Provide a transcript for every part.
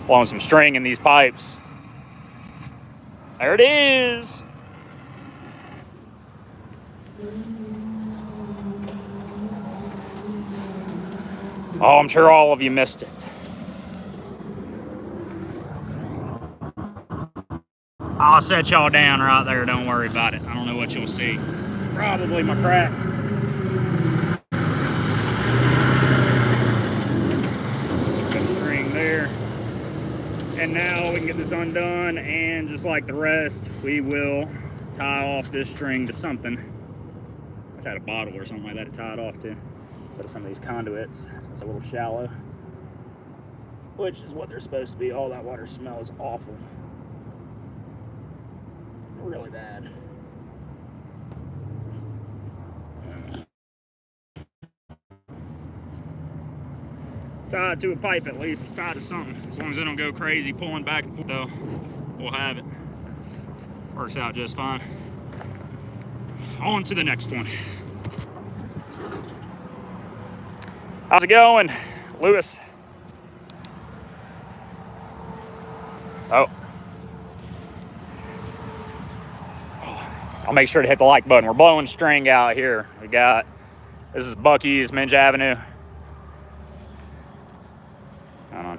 blowing some string in these pipes. There it is. Oh, I'm sure all of you missed it. I'll set y'all down right there. Don't worry about it. I don't know what you'll see. Probably my crack. Got the string there. And now we can get this undone, and just like the rest, we will tie off this string to something. I had a bottle or something like that to tie it off to, instead of some of these conduits, since it's a little shallow, which is what they're supposed to be. All that water smells awful. Really bad. Tied to a pipe at least. It's tied to something. As long as they don't go crazy pulling back and forth, though, we'll have it. Works out just fine. On to the next one. How's it going, Lewis? Oh. I'll make sure to hit the like button. We're blowing string out here. This is Bucky's, Minge Avenue. Hold on.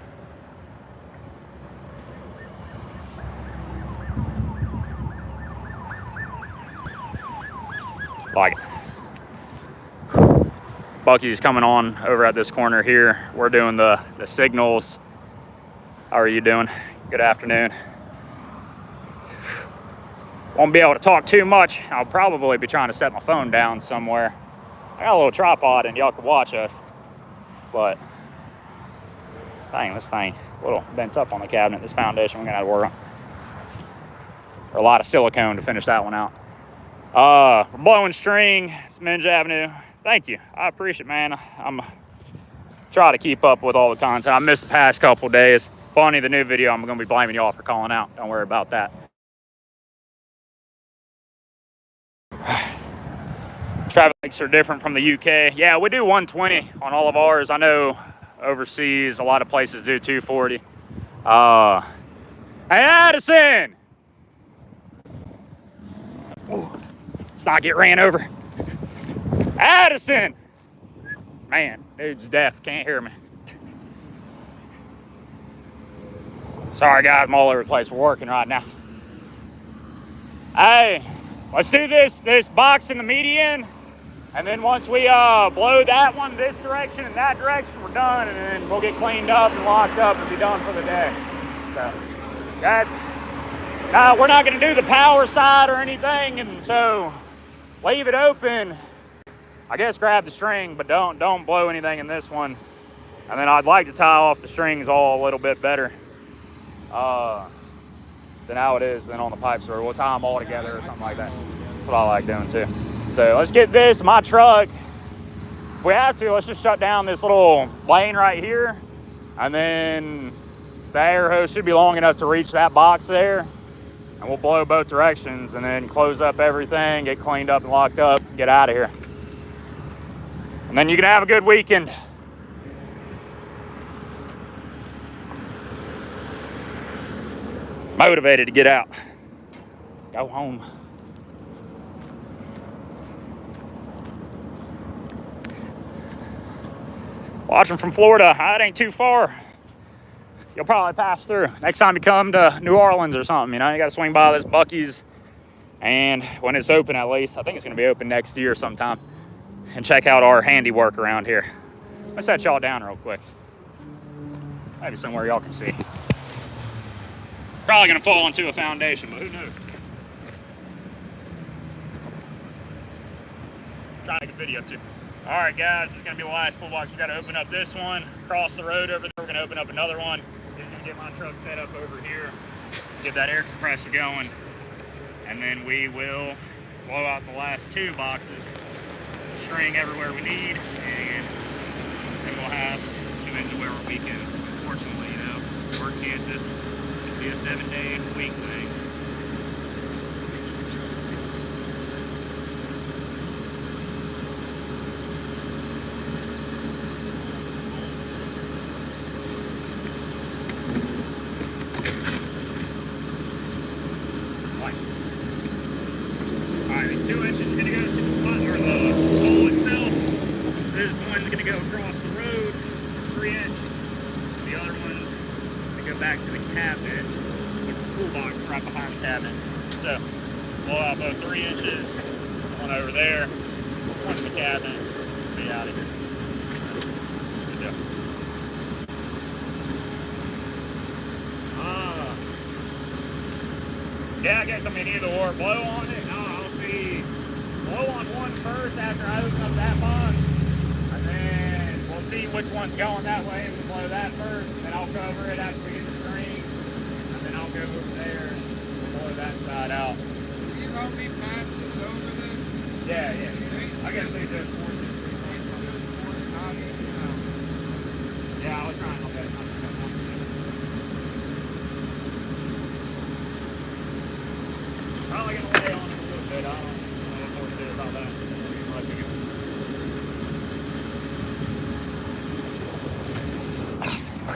Like it. Bucky's coming on over at this corner here. We're doing the signals. How are you doing? Good afternoon. Won't be able to talk too much. I'll probably be trying to set my phone down somewhere. I got a little tripod and y'all can watch us. But, dang, this thing a little bent up on the cabinet. This foundation we're gonna have to work on. Or a lot of silicone to finish that one out. We're blowing string. It's Minge Avenue. Thank you. I appreciate it, man. I'm trying to keep up with all the content. I missed the past couple days. Funny, the new video, I'm gonna be blaming y'all for calling out. Don't worry about that. Traffic lights are different from the UK. Yeah, we do 120 on all of ours. I know overseas, a lot of places do 240. Hey, Addison! Ooh, let's not get ran over. Addison! Man, dude's deaf, can't hear me. Sorry guys, I'm all over the place. We're working right now. Hey, let's do this box in the median. And then once we blow that one this direction and that direction, we're done. And then we'll get cleaned up and locked up and be done for the day. So, we're not going to do the power side or anything. And so, leave it open. I guess grab the string, but don't blow anything in this one. And then I'd like to tie off the strings all a little bit better than how it is then on the pipes, or we'll tie them all together or something like that. That's what I like doing too. So let's get this, my truck. If we have to, let's just shut down this little lane right here. And then the air hose should be long enough to reach that box there. And we'll blow both directions and then close up everything, get cleaned up and locked up, get out of here. And then you can have a good weekend. Motivated to get out. Go home. Watching from Florida, it ain't too far. You'll probably pass through. Next time you come to New Orleans or something, you know, you got to swing by this Bucky's. And when it's open, at least, I think it's going to be open next year sometime. And check out our handiwork around here. Let's set y'all down real quick. Maybe somewhere y'all can see. Probably going to fall into a foundation, but who knows? Try to make a video too. All right, guys, this is going to be the last pull box. We got to open up this one, cross the road over there. We're going to open up another one. Just going to get my truck set up over here, get that air compressor going, and then we will blow out the last two boxes, string everywhere we need, and then we'll have 2 ends of where we can. Unfortunately, you know, work Kansas will be a 7-day-a-week thing. 2 inches is going to go to the button or the hole itself. This one's going to go across the road, 3 inch. The other one's going to go back to the cabinet, with the toolbox right behind the cabinet. So we'll have about 3 inches, one over there, one in the cabinet, be out of here. Good deal. Yeah, I guess I mean either or. Blow on it. No, I'll see. Blow on one first after I open up that box. And then we'll see which one's going that way. We'll blow that first. And then I'll cover it after we get the string. And then I'll go over there and blow that side out. Can you help me pass this over then? Yeah. I guess they just force it. Yeah, I was trying my best not to come on. Probably gonna lay on it a little bit. I don't know what more to do about that.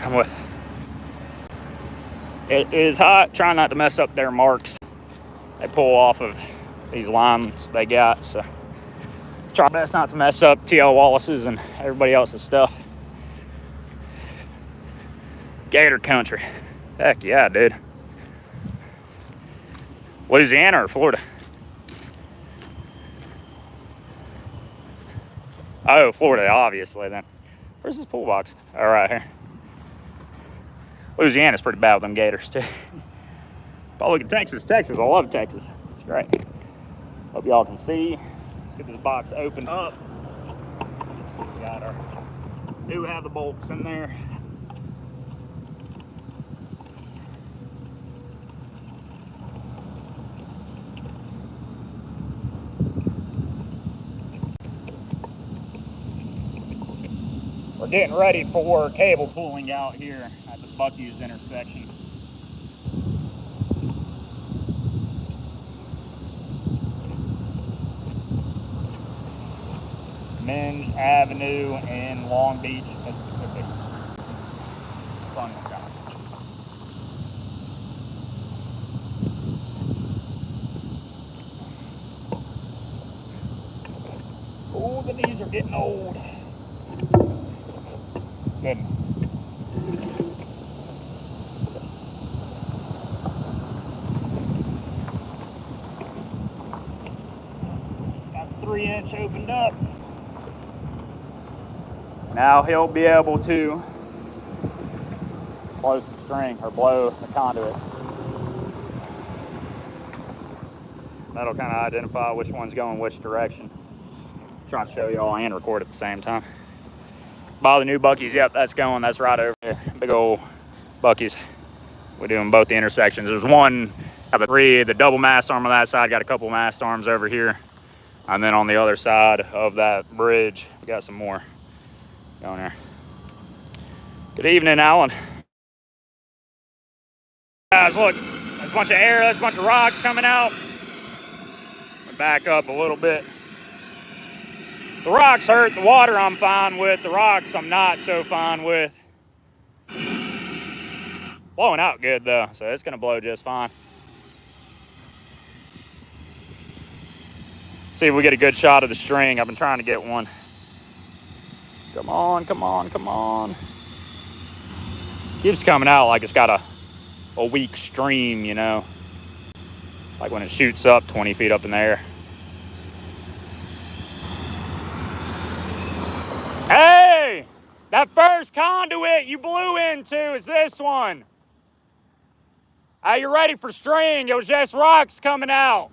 Come with. It is hot. Trying not to mess up their marks. They pull off of these limes they got, so try best not to mess up T.L. Wallace's and everybody else's stuff. Gator country. Heck yeah, dude. Louisiana or Florida? Oh, Florida, obviously, then. Where's this pool box? Oh, right here. Louisiana's pretty bad with them gators, too. But look at Texas. Texas, I love Texas. It's great. Hope y'all can see. Let's get this box opened up. We got our... do have the bolts in there. We're getting ready for cable pulling out here at the Buc-ee's intersection. Minge Avenue in Long Beach, Mississippi. Fun stuff. Oh, the knees are getting old. Goodness. Got the 3 inch opened up. Now he'll be able to blow some string or blow the conduit. That'll kind of identify which one's going which direction. Trying to show y'all and record at the same time. By the new Buc-ee's, yep, that's going. That's right over there. Big old Buc-ee's. We're doing both the intersections. There's one of the three, the double mast arm on that side, got a couple mast arms over here. And then on the other side of that bridge, we got some more going there. Good evening, Alan. Guys, look, there's a bunch of air, there's a bunch of rocks coming out. Back up a little bit. The rocks hurt, the water I'm fine with, the rocks I'm not so fine with. Blowing out good though, so it's gonna blow just fine. See if we get a good shot of the string. I've been trying to get one. Come on, come on, come on. Keeps coming out like it's got a weak stream, you know. Like when it shoots up 20 feet up in the air. Hey! That first conduit you blew into is this one. Are you ready for string? It was just rocks coming out.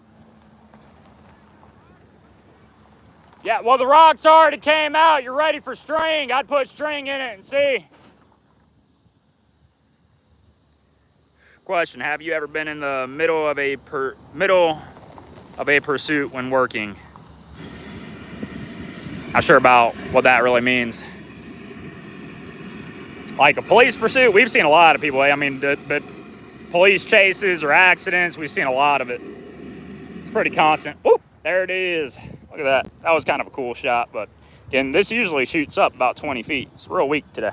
Yeah, well, the rocks already came out. You're ready for string. I'd put string in it and see. Question, have you ever been in the middle of a pursuit when working? Not sure about what that really means. Like a police pursuit, we've seen a lot of people. I mean, but police chases or accidents, we've seen a lot of it. It's pretty constant. Whoop, there it is. Look at that. That was kind of a cool shot, but again, this usually shoots up about 20 feet. It's real weak today,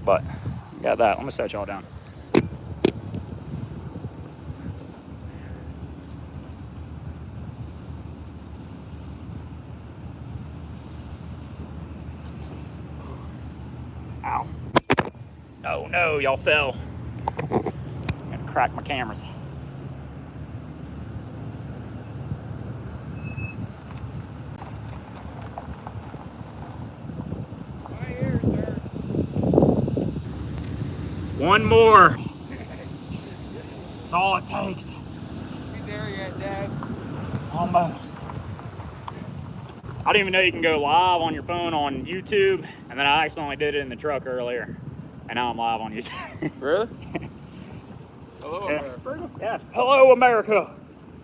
but got that. Let me set y'all down. Oh no, y'all fell. Gotta crack my cameras. Right here, sir. One more. That's all it takes. You there yet, Dad? Almost. I didn't even know you can go live on your phone on YouTube, and then I accidentally did it in the truck earlier, and now I'm live on YouTube. Really? Hello, Yeah. America. Yeah. Hello, America,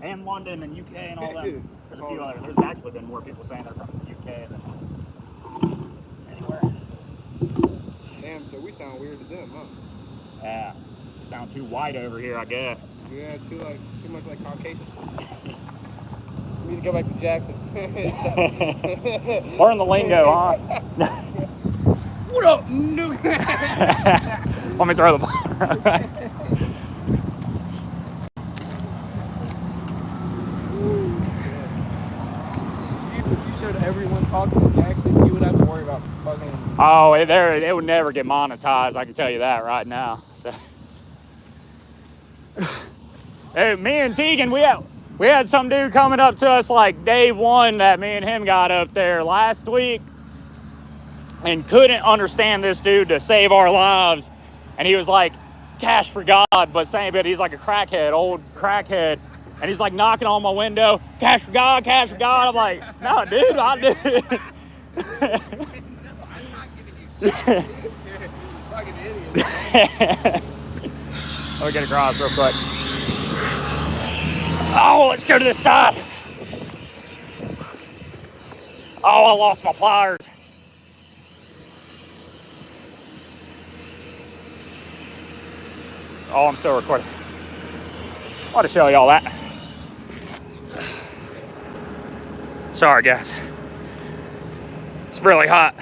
and London and UK and all that. There's a few other. There's actually been more people saying they're from the UK than anywhere. Damn, so we sound weird to them, huh? Yeah. You sound too white over here, I guess. Yeah, too much like Caucasian. We need to go back to Jackson. Learn the lingo, huh? What up, no? Let me throw the ball. You showed everyone talking to Jackson, you would have to worry about fucking. Oh, it would never get monetized. I can tell you that right now. So, hey, me and Tegan, we had some dude coming up to us like day one that me and him got up there last week, and couldn't understand this dude to save our lives. And he was like, "Cash for God," but he's like a crackhead, old crackhead. And he's like knocking on my window, "Cash for God, cash for God." I'm like, "No, dude, I did." Fucking idiot. Let me get across real quick. Oh, let's go to this side. Oh, I lost my pliers. Oh, I'm still recording. I want to show y'all that. Sorry, guys. It's really hot.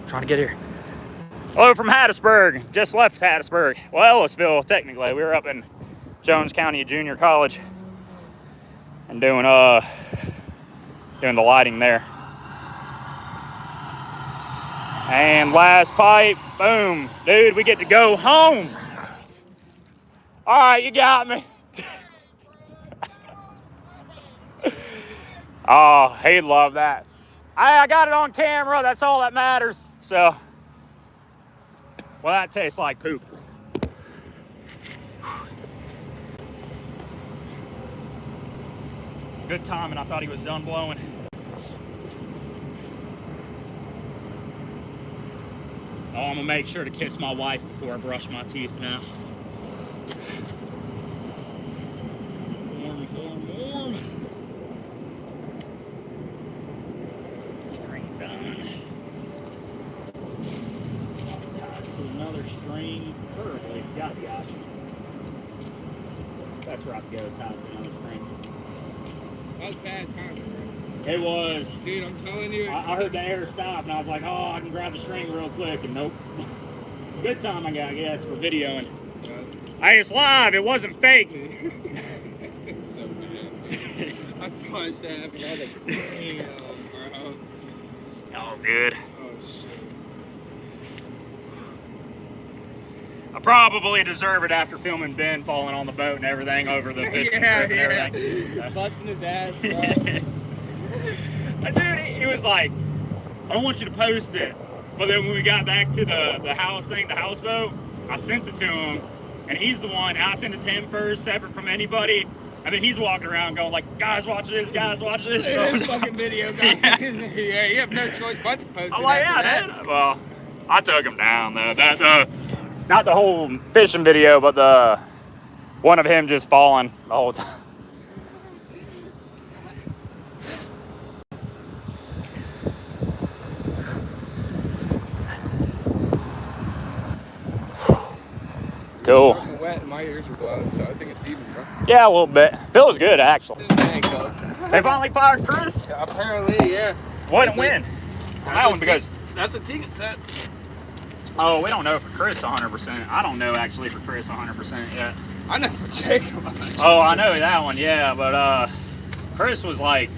Trying to get here. Hello from Hattiesburg. Just left Hattiesburg. Well, Ellisville, technically. We were up in Jones County Junior College and doing the lighting there. And last pipe, boom. Dude, we get to go home. All right, you got me. Oh, he'd love that. I got it on camera. That's all that matters. So, well, that tastes like poop. Good timing. I thought he was done blowing. Oh, I'm gonna make sure to kiss my wife before I brush my teeth now. Warm, warm, warm. String done. To another string, preferably. Gotcha. That's where I have to go. It's time for another string. That was bad timing, bro. It was. Dude, I'm telling you. I heard the air stop, and I was like, oh, I can grab the string real quick, and nope. Good time, I guess, for videoing. Hey, it's live. It wasn't fake. It's so bad. I saw it shit happen. I was like, damn, bro. Oh, good. Oh, shit. I probably deserve it after filming Ben falling on the boat and everything over the fishing trip and everything. Busting his ass, bro. Dude, he was like, I don't want you to post it. But then when we got back to the house thing, the houseboat, I sent it to him. And he's the one, I sent it to him first, separate from anybody. And then he's walking around going like, guys, watch this, guys, watch this. This fucking video, guys. Yeah, you have no choice but to post it. I'm like, yeah, that. Well, I took him down, though. Not the whole fishing video, but the one of him just falling the whole time. Cool. It's wet and my ears are blowing, so I think it's even, bro. Yeah, a little bit. Feels good, actually. It's in the tank, though. They finally fired Chris? Yeah, apparently, yeah. What a win. On that one, because... That's a ticket set. Oh, we don't know for Chris 100%. I don't know, actually, for Chris 100% yet. I know for Jacob. Oh, I know that one, yeah. But Chris was like,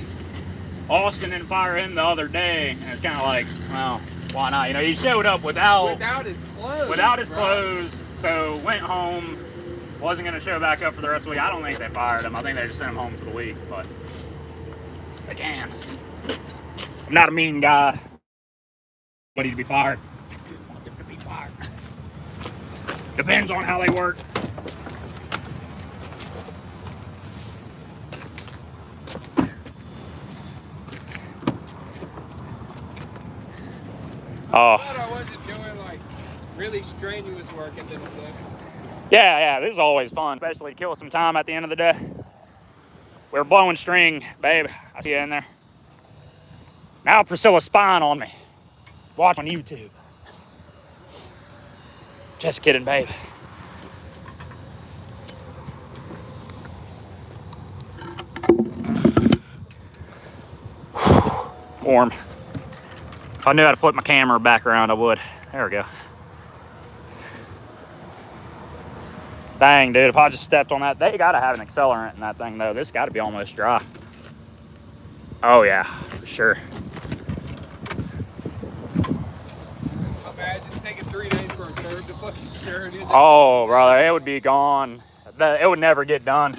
Austin didn't fire him the other day. And it's kind of like, well, why not? You know, he showed up without Without his clothes. Without his bro. clothes, so went home. Wasn't going to show back up for the rest of the week. I don't think they fired him. I think they just sent him home for the week, but they can. I'm not a mean guy. But he'd be fired. I do want them to be fired. Depends on how they work. I thought I wasn't doing like really strenuous work at the end of the day. Yeah, this is always fun, especially to kill some time at the end of the day. We're blowing string, babe. I see you in there. Now Priscilla's spying on me. Watch on YouTube. Just kidding, babe. Warm. If I knew how to flip my camera back around, I would. There we go. Dang, dude, if I just stepped on that, they gotta have an accelerant in that thing, though. This gotta be almost dry. Oh, yeah, for sure. Imagine taking 3 days for a curve to fucking cure it. Oh, brother, it would be gone. It would never get done.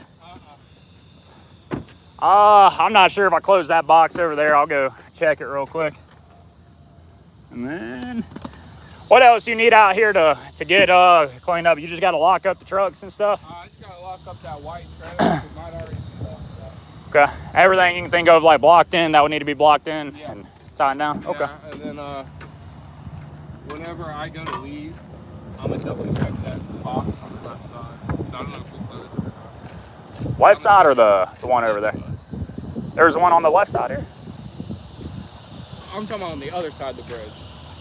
I'm not sure if I close that box over there. I'll go check it real quick. And then, what else you need out here to get cleaned up? You just got to lock up the trucks and stuff? I just got to lock up that white trailer. It might already be locked up. Okay. Everything you can think of like blocked in, that would need to be blocked in Yeah. and tied down? Yeah, Okay. and then whenever I go to leave, I'm going to double check that box on the left side. So I don't know if we closed it or not. Left side or the one over there? There's one on the left side here? I'm talking about on the other side of the bridge.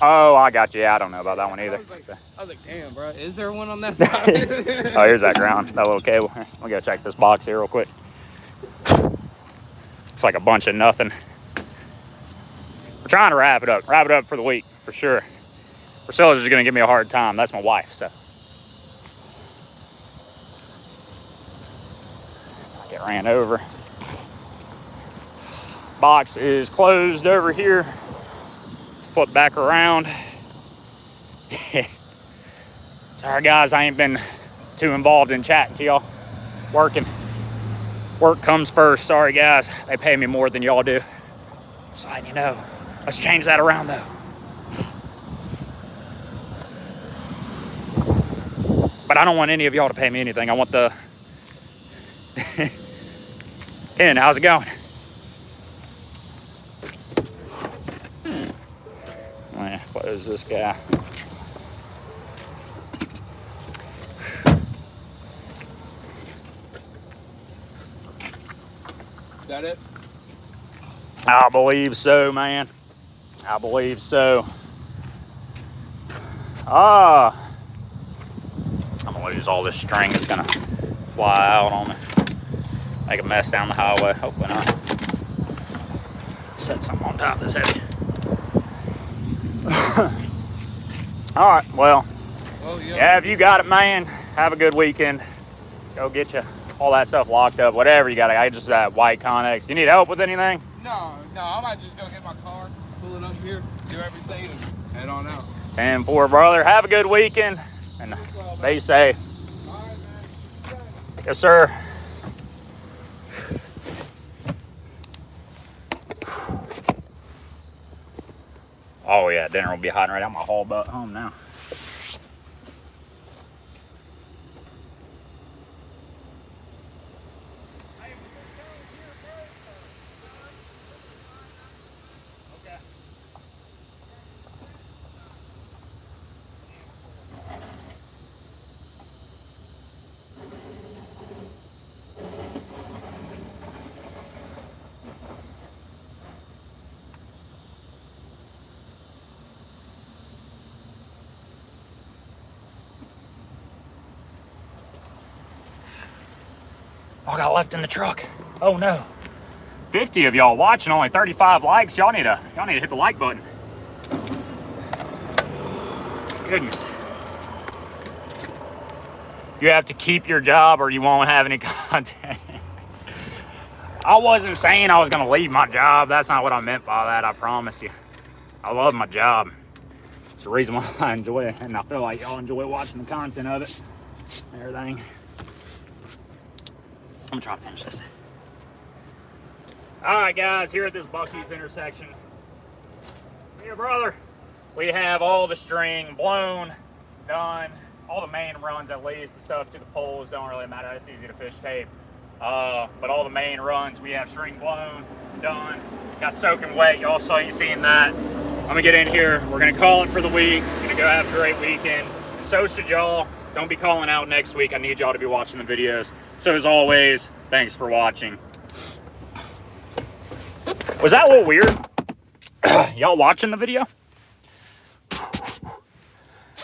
Oh, I got you. Yeah, I don't know about that one either. I was like, damn, bro, is there one on that side? Oh, here's that ground, that little cable. Here, I'll go check this box here real quick. It's like a bunch of nothing. We're trying to wrap it up for the week, for sure. Priscilla's just gonna give me a hard time. That's my wife, so. I get ran over. Box is closed over here. Flip back around. Sorry guys, I ain't been too involved in chatting to y'all. Working. Work comes first. Sorry guys, they pay me more than y'all do. Just letting you know. Let's change that around though. But I don't want any of y'all to pay me anything. I want the... Ken, how's it going? Close this guy. Is that it? I believe so, man. I believe so. I'm gonna lose all this string. It's gonna fly out on me. Make a mess down the highway. Hopefully not. Set something on top that's heavy. All right, well, yeah, if you got it, man, have a good weekend. Go get you all that stuff locked up, whatever you got. I just that white Connex. You need help with anything? No, I might just go get my car, pull it up here, do everything, and head on out. 10-4, brother. Have a good weekend, and be safe. All right, man. Yes, sir. Oh, yeah, dinner will be hot right out my haul butt home now. All I got left in the truck. Oh no. 50 of y'all watching, only 35 likes. Y'all need to hit the like button. Goodness. You have to keep your job or you won't have any content. I wasn't saying I was gonna leave my job. That's not what I meant by that, I promise you. I love my job. It's the reason why I enjoy it, and I feel like y'all enjoy watching the content of it and everything. I'm gonna try to finish this. All right, guys, here at this Bucky's intersection, here, brother, we have all the string blown, done, all the main runs at least. The stuff to the poles don't really matter. It's easy to fish tape. But all the main runs, we have string blown, done, got soaking wet. Y'all saw you seeing that. I'm gonna get in here. We're gonna call it for the week. Gonna go have a great weekend. And so should y'all. Don't be calling out next week. I need y'all to be watching the videos. So as always, thanks for watching. Was that a little weird? Y'all watching the video?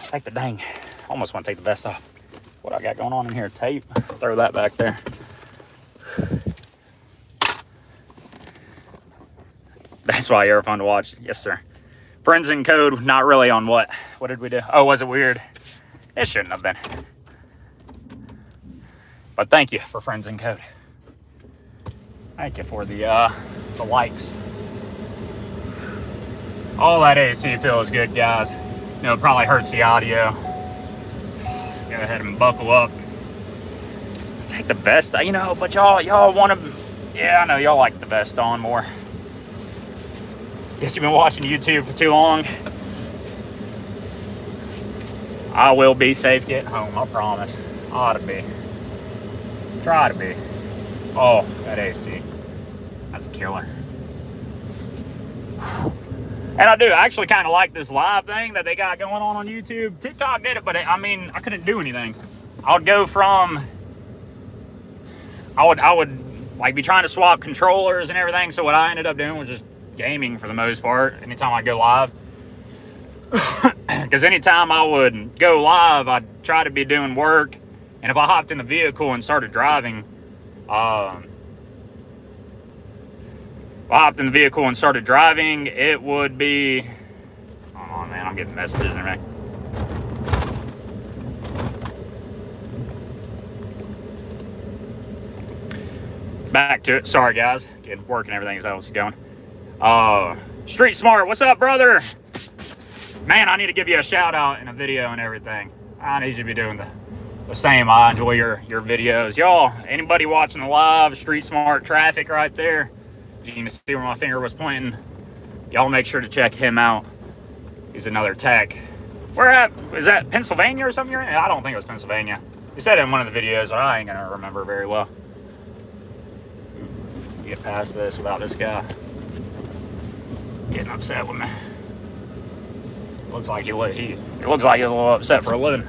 Take the dang. Almost want to take the vest off. What I got going on in here? Tape. Throw that back there. That's why you're fun to watch. Yes, sir. Friends and code, not really on what? What did we do? Oh, was it weird? It shouldn't have been. But thank you for friends and code. Thank you for the likes. All that AC feels good, guys. You know, it probably hurts the audio. Go ahead and buckle up. Take the vest, you know, but y'all want to, yeah, I know y'all like the vest on more. Guess you've been watching YouTube for too long. I will be safe getting home, I promise. Ought to be. Try to be. Oh, that AC. That's a killer. And I do actually kind of like this live thing that they got going on YouTube. TikTok did it, but I mean, I couldn't do anything. I would go from, I would like be trying to swap controllers and everything. So what I ended up doing was just gaming for the most part. Anytime I go live, because anytime I would go live, I'd try to be doing work. And if I hopped in the vehicle and started driving, it would be, oh man, I'm getting messages and everything. Back to it. Sorry, guys. Getting work and everything as that was going. Street Smart, what's up, brother? Man, I need to give you a shout out in a video and everything. I need you to be doing the same. I enjoy your videos. Y'all, anybody watching the live, Street Smart Traffic right there. You can see where my finger was pointing. Y'all make sure to check him out. He's another tech. Where at? Is that Pennsylvania or something you're in? I don't think it was Pennsylvania. He said it in one of the videos, but I ain't gonna remember very well. Get past this without this guy getting upset with me. Looks like he looks like he's a little upset for a living.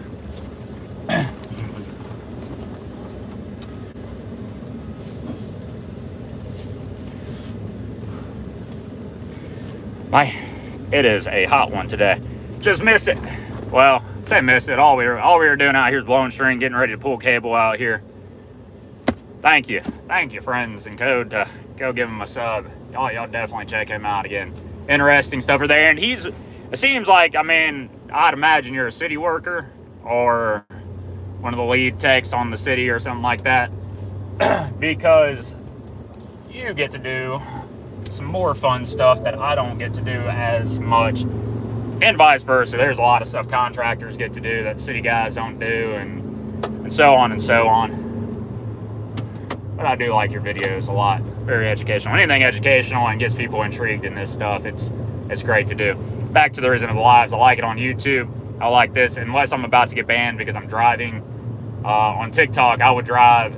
It is a hot one today. Just missed it. Well, say missed it. All we were doing out here is blowing string, getting ready to pull cable out here. Thank you, friends and code, to go give him a sub. Y'all definitely check him out again. Interesting stuff are there, and it seems like, I mean, I'd imagine you're a city worker or one of the lead techs on the city or something like that, because you get to do some more fun stuff that I don't get to do as much, and vice versa. There's a lot of stuff contractors get to do that city guys don't do, and so on and so on. But I do like your videos a lot. Very educational. Anything educational and gets people intrigued in this stuff, it's great to do. Back to the reason of the lives. I like it on YouTube. I like this, unless I'm about to get banned because I'm driving. On TikTok, I would drive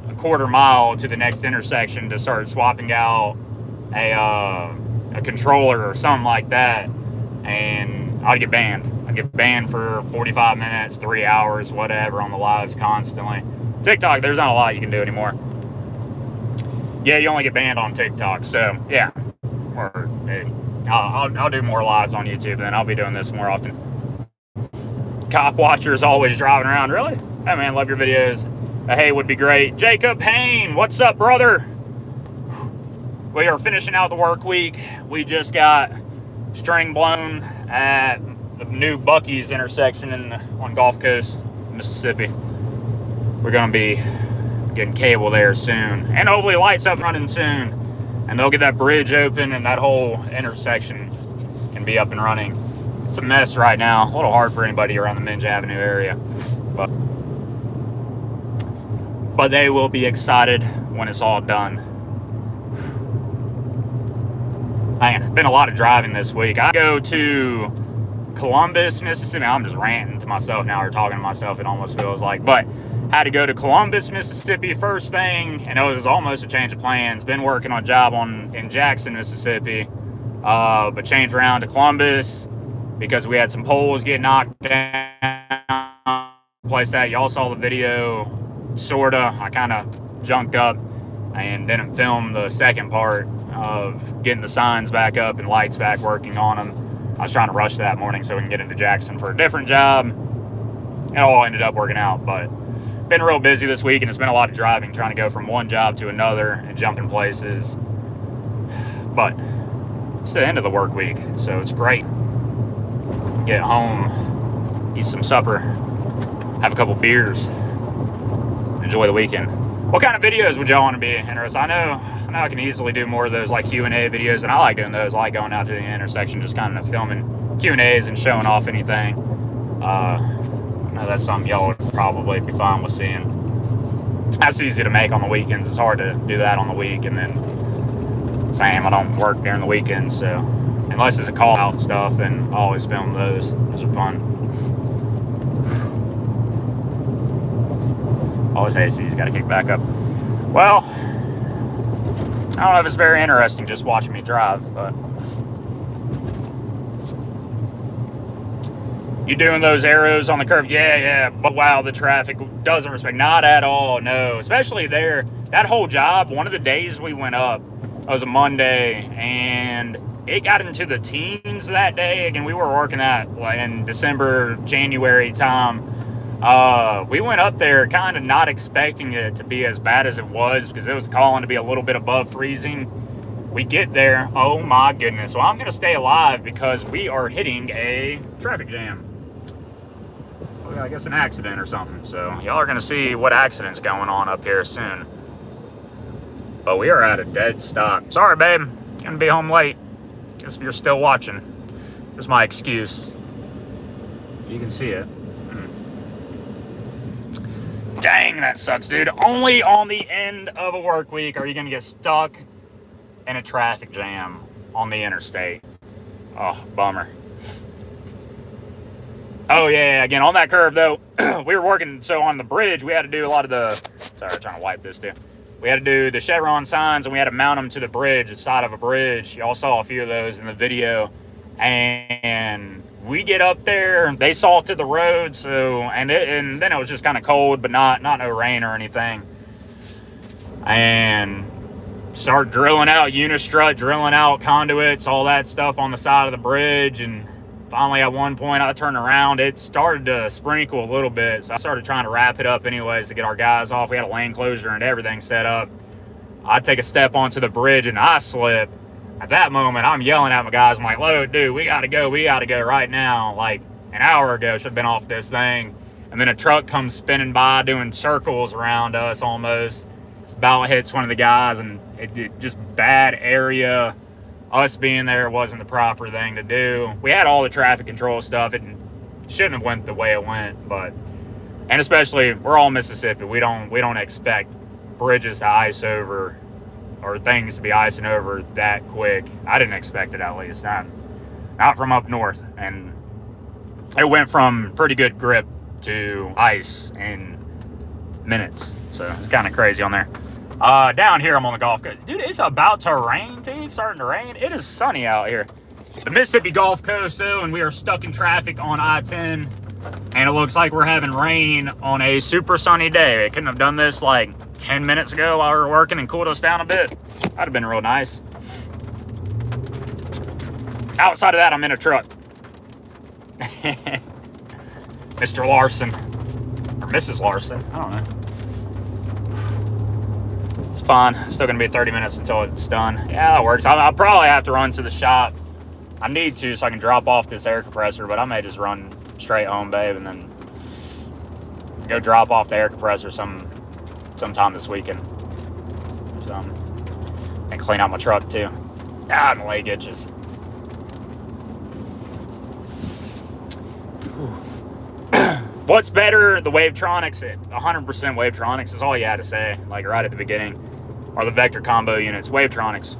a quarter mile to the next intersection to start swapping out a controller or something like that, and I'd get banned. I'd get banned for 45 minutes, 3 hours, whatever, on the lives constantly. TikTok, there's not a lot you can do anymore. Yeah, you only get banned on TikTok, so yeah. I'll do more lives on YouTube, then I'll be doing this more often. Cop watchers always driving around. Really? Hey man, love your videos. Hey, would be great. Jacob Payne, what's up, brother? We are finishing out the work week. We just got string blown at the new Bucky's intersection on Gulf Coast, Mississippi. We're gonna be getting cable there soon, and hopefully lights up running soon, and they'll get that bridge open and that whole intersection can be up and running. It's a mess right now. A little hard for anybody around the Minge Avenue area. But they will be excited when it's all done. Man, it's been a lot of driving this week. I go to Columbus, Mississippi. I'm just ranting to myself now, or talking to myself, it almost feels like. But had to go to Columbus, Mississippi first thing, and it was almost a change of plans. Been working on a job in Jackson, Mississippi, but changed around to Columbus because we had some poles get knocked down. Place that y'all saw the video, sorta. I kind of junked up and didn't film the second part of getting the signs back up and lights back working on them. I was trying to rush that morning so we can get into Jackson for a different job. It all ended up working out, but been real busy this week, and it's been a lot of driving, trying to go from one job to another and jumping places. But it's the end of the work week, so it's great. Get home, eat some supper, have a couple beers, enjoy the weekend. What kind of videos would y'all want to be interested? I know I can easily do more of those like Q&A videos, and I like doing those. I like going out to the intersection, just kind of filming Q&As and showing off anything. I know that's something y'all would probably be fine with seeing. That's easy to make on the weekends. It's hard to do that on the week, and then same, I don't work during the weekends, so unless it's a call out stuff, then I always film those. Those are fun. Always AC's got to kick back up. Well, I don't know if it's very interesting just watching me drive, but you doing those arrows on the curve? Yeah, but wow, the traffic doesn't respect. Not at all, no. Especially there, that whole job, one of the days we went up, it was a Monday, and it got into the teens that day. Again, we were working that in December, January time. We went up there kind of not expecting it to be as bad as it was because it was calling to be a little bit above freezing. We get there, oh my goodness. Well, I'm going to stay alive because we are hitting a traffic jam. Well, I guess an accident or something. So y'all are going to see what accident's going on up here soon. But we are at a dead stop. Sorry, babe. Going to be home late. Guess if you're still watching. There's my excuse. You can see it. Dang, that sucks, dude. Only on the end of a work week are you going to get stuck in a traffic jam on the interstate. Oh, bummer. Oh, yeah, again, on that curve, though, we were working, so on the bridge, we had to do a lot of the, sorry, I'm trying to wipe this, too. We had to do the chevron signs, and we had to mount them to the bridge, the side of a bridge. Y'all saw a few of those in the video. And we get up there, they salted the road, so, and then it was just kind of cold, but not no rain or anything. And start drilling out unistrut, drilling out conduits, all that stuff on the side of the bridge. And finally, at one point, I turned around, it started to sprinkle a little bit, so I started trying to wrap it up anyways to get our guys off. We had a lane closure and everything set up. I take a step onto the bridge, and I slip. At that moment, I'm yelling at my guys. I'm like, "Look, dude, we got to go right now." Like an hour ago, should have been off this thing. And then a truck comes spinning by, doing circles around us almost. About hits one of the guys, and it just bad area. Us being there wasn't the proper thing to do. We had all the traffic control stuff. It shouldn't have went the way it went, but, and especially, we're all Mississippi. We don't expect bridges to ice over, or things to be icing over that quick. I didn't expect it, at least. Not from up north. And it went from pretty good grip to ice in minutes. So it's kind of crazy on there. Down here, I'm on the Gulf Coast. Dude, it's about to rain, too. It's starting to rain. It is sunny out here. The Mississippi Gulf Coast, though, and we are stuck in traffic on I-10. And it looks like we're having rain on a super sunny day. I couldn't have done this like 10 minutes ago while we were working and cooled us down a bit. That'd have been real nice. Outside of that, I'm in a truck. Mr. Larson. Or Mrs. Larson. I don't know. It's fine. Still going to be 30 minutes until it's done. Yeah, that works. I'll probably have to run to the shop. I need to so I can drop off this air compressor, but I may just run straight home, babe, and then go drop off the air compressor sometime this weekend. And clean out my truck, too. Ah, my leg itches. What's better, the Wavetronics, 100% Wavetronics is all you had to say, like right at the beginning, or the Vector combo units. Wavetronics,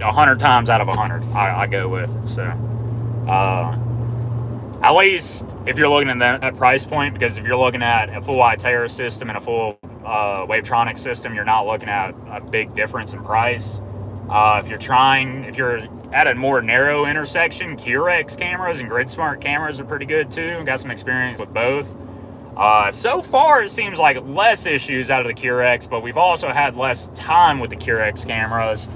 100 times out of 100, I go with. So, at least if you're looking at that price point, because if you're looking at a full iTerra system and a full Wavetronics system, you're not looking at a big difference in price. If you're at a more narrow intersection, Curex cameras and GridSmart cameras are pretty good too. Got some experience with both. So far, it seems like less issues out of the Curex, but we've also had less time with the Curex cameras.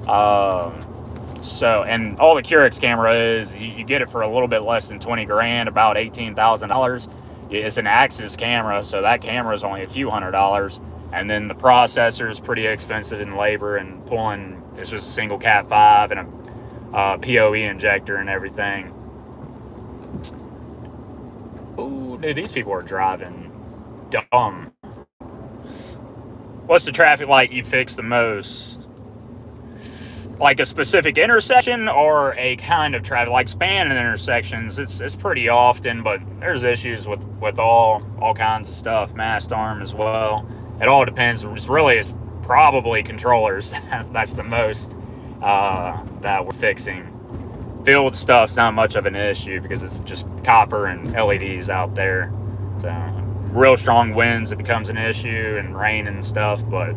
And all the Curex camera is, you get it for a little bit less than 20 grand, about $18,000. It's an Axis camera, so that camera is only a few $100s. And then the processor is pretty expensive in labor and pulling. It's just a single Cat 5 and a PoE injector and everything. Ooh, dude, these people are driving dumb. What's the traffic light you fix the most? Like a specific intersection or a kind of traffic, like spanning intersections? It's pretty often, but there's issues with all kinds of stuff. Mast arm as well. It all depends. It's probably controllers. That's the most that we're fixing. Field stuff's not much of an issue because it's just copper and LEDs out there. So real strong winds, it becomes an issue, and rain and stuff, but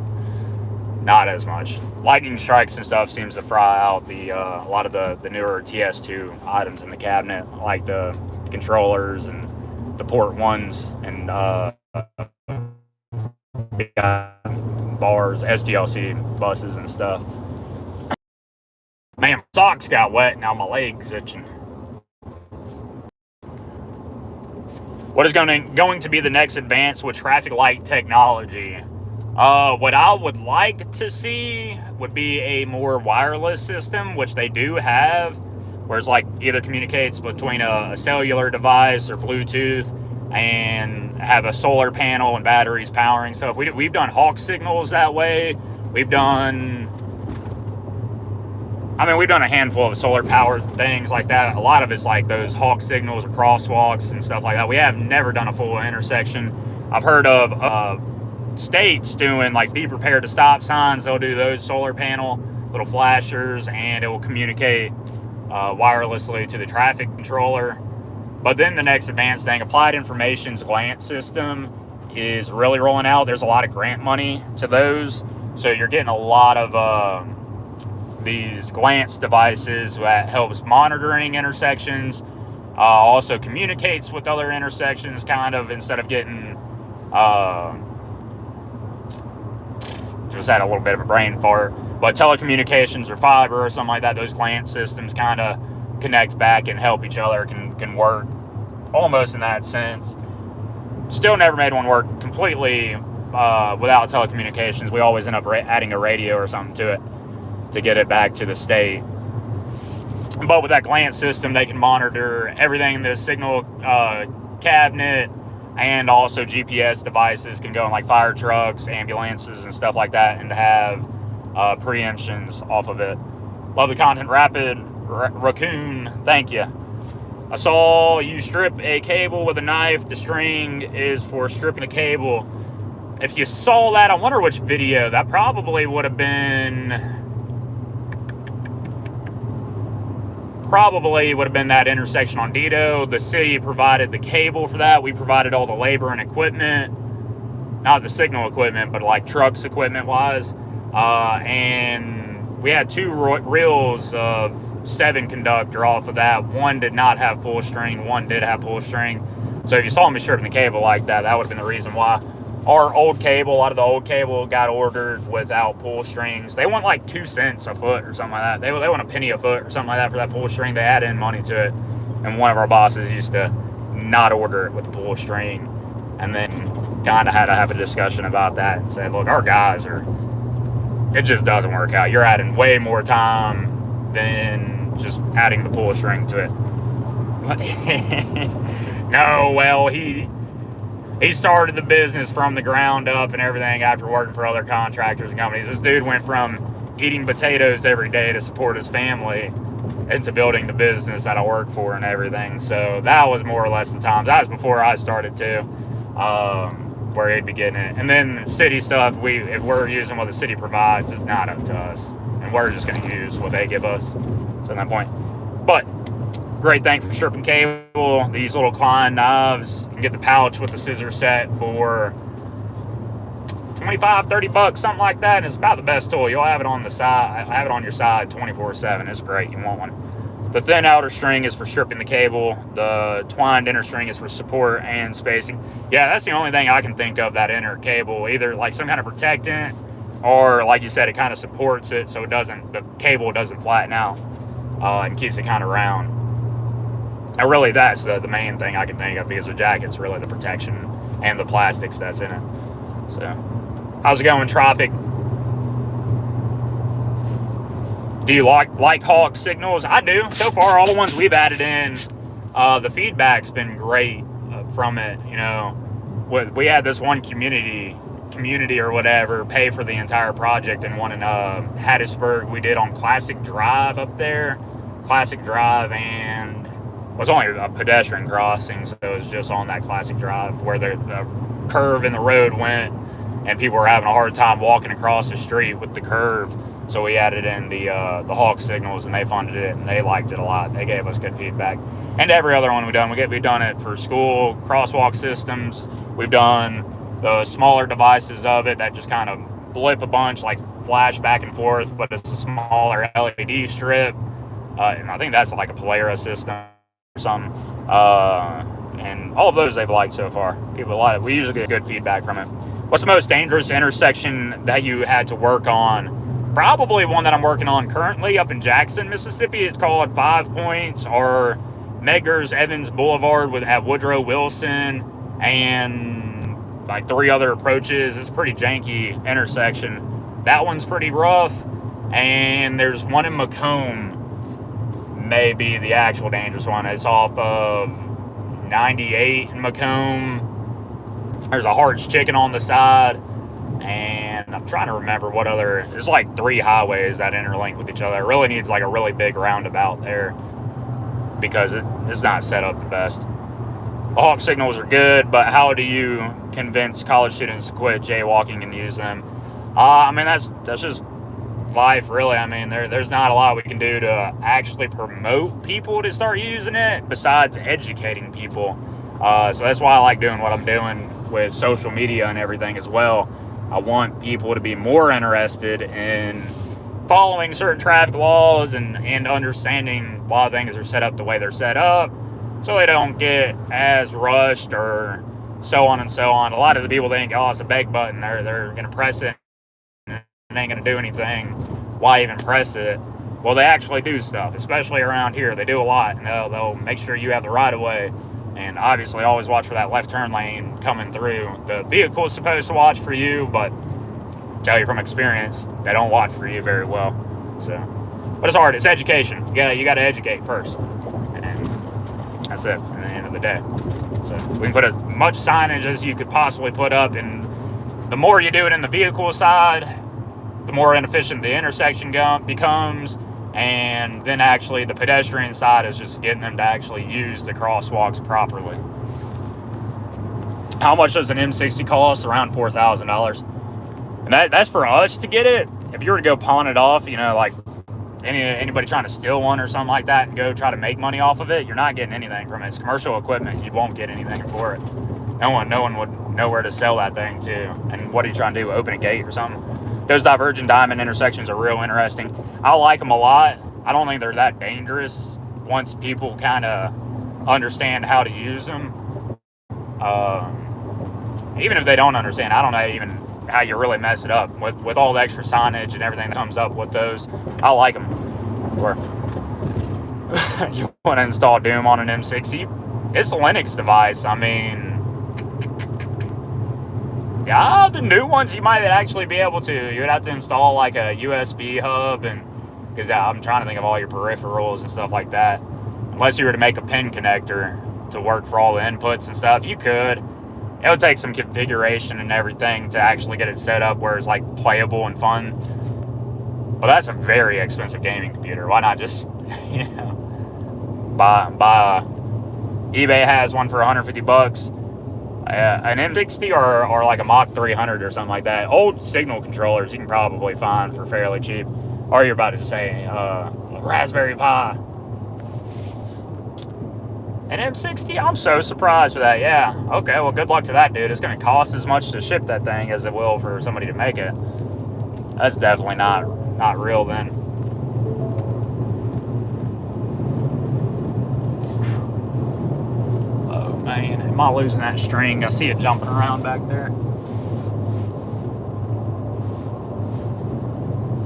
not as much. Lightning strikes and stuff seems to fry out a lot of the newer TS2 items in the cabinet, like the controllers and the port ones and bars, STLC buses and stuff. Man, my socks got wet, now my leg's itching. What is going to be the next advance with traffic light technology? What I would like to see would be a more wireless system, which they do have, where it's like either communicates between a cellular device or Bluetooth and have a solar panel and batteries powering stuff. We've done Hawk signals that way. We've done a handful of solar powered things like that. A lot of it's like those Hawk signals or crosswalks and stuff like that. We have never done a full intersection. I've heard of states doing like be prepared to stop signs. They'll do those solar panel little flashers, and it will communicate wirelessly to the traffic controller. But then the next advanced thing, Applied Information's glance system is really rolling out. There's a lot of grant money to those, so you're getting a lot of these glance devices that helps monitoring intersections, also communicates with other intersections, kind of, instead of getting just had a little bit of a brain fart, but telecommunications or fiber or something like that, those glance systems kind of connect back and help each other, can work almost in that sense. Still never made one work completely without telecommunications. We always end up adding a radio or something to it to get it back to the state. But with that glance system, they can monitor everything in the signal cabinet, and also GPS devices can go in like fire trucks, ambulances, and stuff like that, and have preemptions off of it. Love the content. Rapid Raccoon, thank you. I saw you strip a cable with a knife. The string is for stripping the cable. If you saw that, I wonder which video. That probably would have been that intersection on Dito. The city provided the cable for that. We provided all the labor and equipment. Not the signal equipment, but like trucks equipment wise. And we had 2 reels of 7 conductor off of that. One did not have pull string, one did have pull string. So if you saw me stripping the cable like that, that would have been the reason why. Our old cable, a lot of the old cable got ordered without pull strings. They want like 2 cents a foot or something like that. They want a penny a foot or something like that for that pull string. They add in money to it. And one of our bosses used to not order it with the pull string. And then kind of had to have a discussion about that and say, look, our guys it just doesn't work out. You're adding way more time than just adding the pull string to it. No, well, he started the business from the ground up and everything after working for other contractors and companies. This dude went from eating potatoes every day to support his family into building the business that I work for and everything. So that was more or less the times. That was before I started too, where he'd be getting it. And then city stuff, if we're using what the city provides, it's not up to us, and we're just going to use what they give us. So at that point, but great thing for stripping cable. These little Klein knives, you can get the pouch with the scissor set for $25, $30, something like that, and it's about the best tool. You'll have it on the side, have it on your side 24/7. It's great. You want one. The thin outer string is for stripping the cable. The twined inner string is for support and spacing. Yeah, that's the only thing I can think of, that inner cable, either like some kind of protectant, or like you said, it kind of supports it so the cable doesn't flatten out, and keeps it kind of round. And really, that's the main thing I can think of, because the jacket's really the protection and the plastics that's in it. So. How's it going, Tropic? Do you like Hawk signals? I do. So far, all the ones we've added in, the feedback's been great from it. You know, we had this one community or whatever pay for the entire project, and one in Hattiesburg we did on Classic Drive up there. Classic Drive, and it was only a pedestrian crossing, so it was just on that Classic Drive where the curve in the road went. And people were having a hard time walking across the street with the curve. So we added in the Hawk signals, and they funded it, and they liked it a lot. They gave us good feedback. And every other one we've done, we've done it for school crosswalk systems. We've done the smaller devices of it that just kind of blip a bunch, like flash back and forth, but it's a smaller LED strip. And I think that's like a Polaris system or something. And all of those they've liked so far. People like it. We usually get good feedback from it. What's the most dangerous intersection that you had to work on? Probably one that I'm working on currently up in Jackson, Mississippi. It's called 5 Points, or Meggers Evans Boulevard at Woodrow Wilson, and like 3 other approaches. It's a pretty janky intersection. That one's pretty rough. And there's one in Macomb, maybe the actual dangerous one. It's off of 98 in Macomb. There's a Hart's Chicken on the side, and I'm trying to remember what other. There's like 3 highways that interlink with each other. It really needs like a really big roundabout there, because it's not set up the best. The Hawk signals are good, but how do you convince college students to quit jaywalking and use them? I mean, that's just life, really. I mean, there's not a lot we can do to actually promote people to start using it besides educating people. So that's why I like doing what I'm doing with social media and everything as well. I want people to be more interested in following certain traffic laws and understanding why things are set up the way they're set up, so they don't get as rushed or so on and so on. A lot of the people think, oh, it's a beg button. They're going to press it and it ain't going to do anything. Why even press it? Well, they actually do stuff, especially around here. They do a lot, and they'll make sure you have the right of way. And obviously, always watch for that left turn lane coming through. The vehicle is supposed to watch for you, but I tell you from experience, they don't watch for you very well. So, but it's hard. It's education. You got to educate first, and that's it. At the end of the day, so we can put as much signage as you could possibly put up, and the more you do it in the vehicle side, the more inefficient the intersection becomes. And then actually the pedestrian side is just getting them to actually use the crosswalks properly. How much does an M60 cost? Around $4,000. And that's for us to get it. If you were to go pawn it off, you know, like anybody trying to steal one or something like that and go try to make money off of it, you're not getting anything from it. It's commercial equipment. You won't get anything for it. No one would know where to sell that thing to. And what are you trying to do? Open a gate or something? Those divergent diamond intersections are real interesting. I like them a lot. I don't think they're that dangerous once people kind of understand how to use them. Even if they don't understand, I don't know even how you really mess it up with all the extra signage and everything that comes up with those. I like them. Or you want to install Doom on an M60? It's a Linux device. I mean, yeah, the new ones you might actually be able to. You would have to install like a USB hub, and because I'm trying to think of all your peripherals and stuff like that. Unless you were to make a pin connector to work for all the inputs and stuff, you could. It would take some configuration and everything to actually get it set up where it's like playable and fun. Well, that's a very expensive gaming computer. Why not just, you know, buy eBay has one for 150 bucks. An M60 or like a Mach 300 or something like that. Old Signal controllers you can probably find for fairly cheap. Or you're about to say Raspberry Pi. An M60? I'm so surprised for that. Yeah. Okay, well, good luck to that, dude. It's going to cost as much to ship that thing as it will for somebody to make it. That's definitely not real then. Oh, man. Am I losing that string? I see it jumping around back there.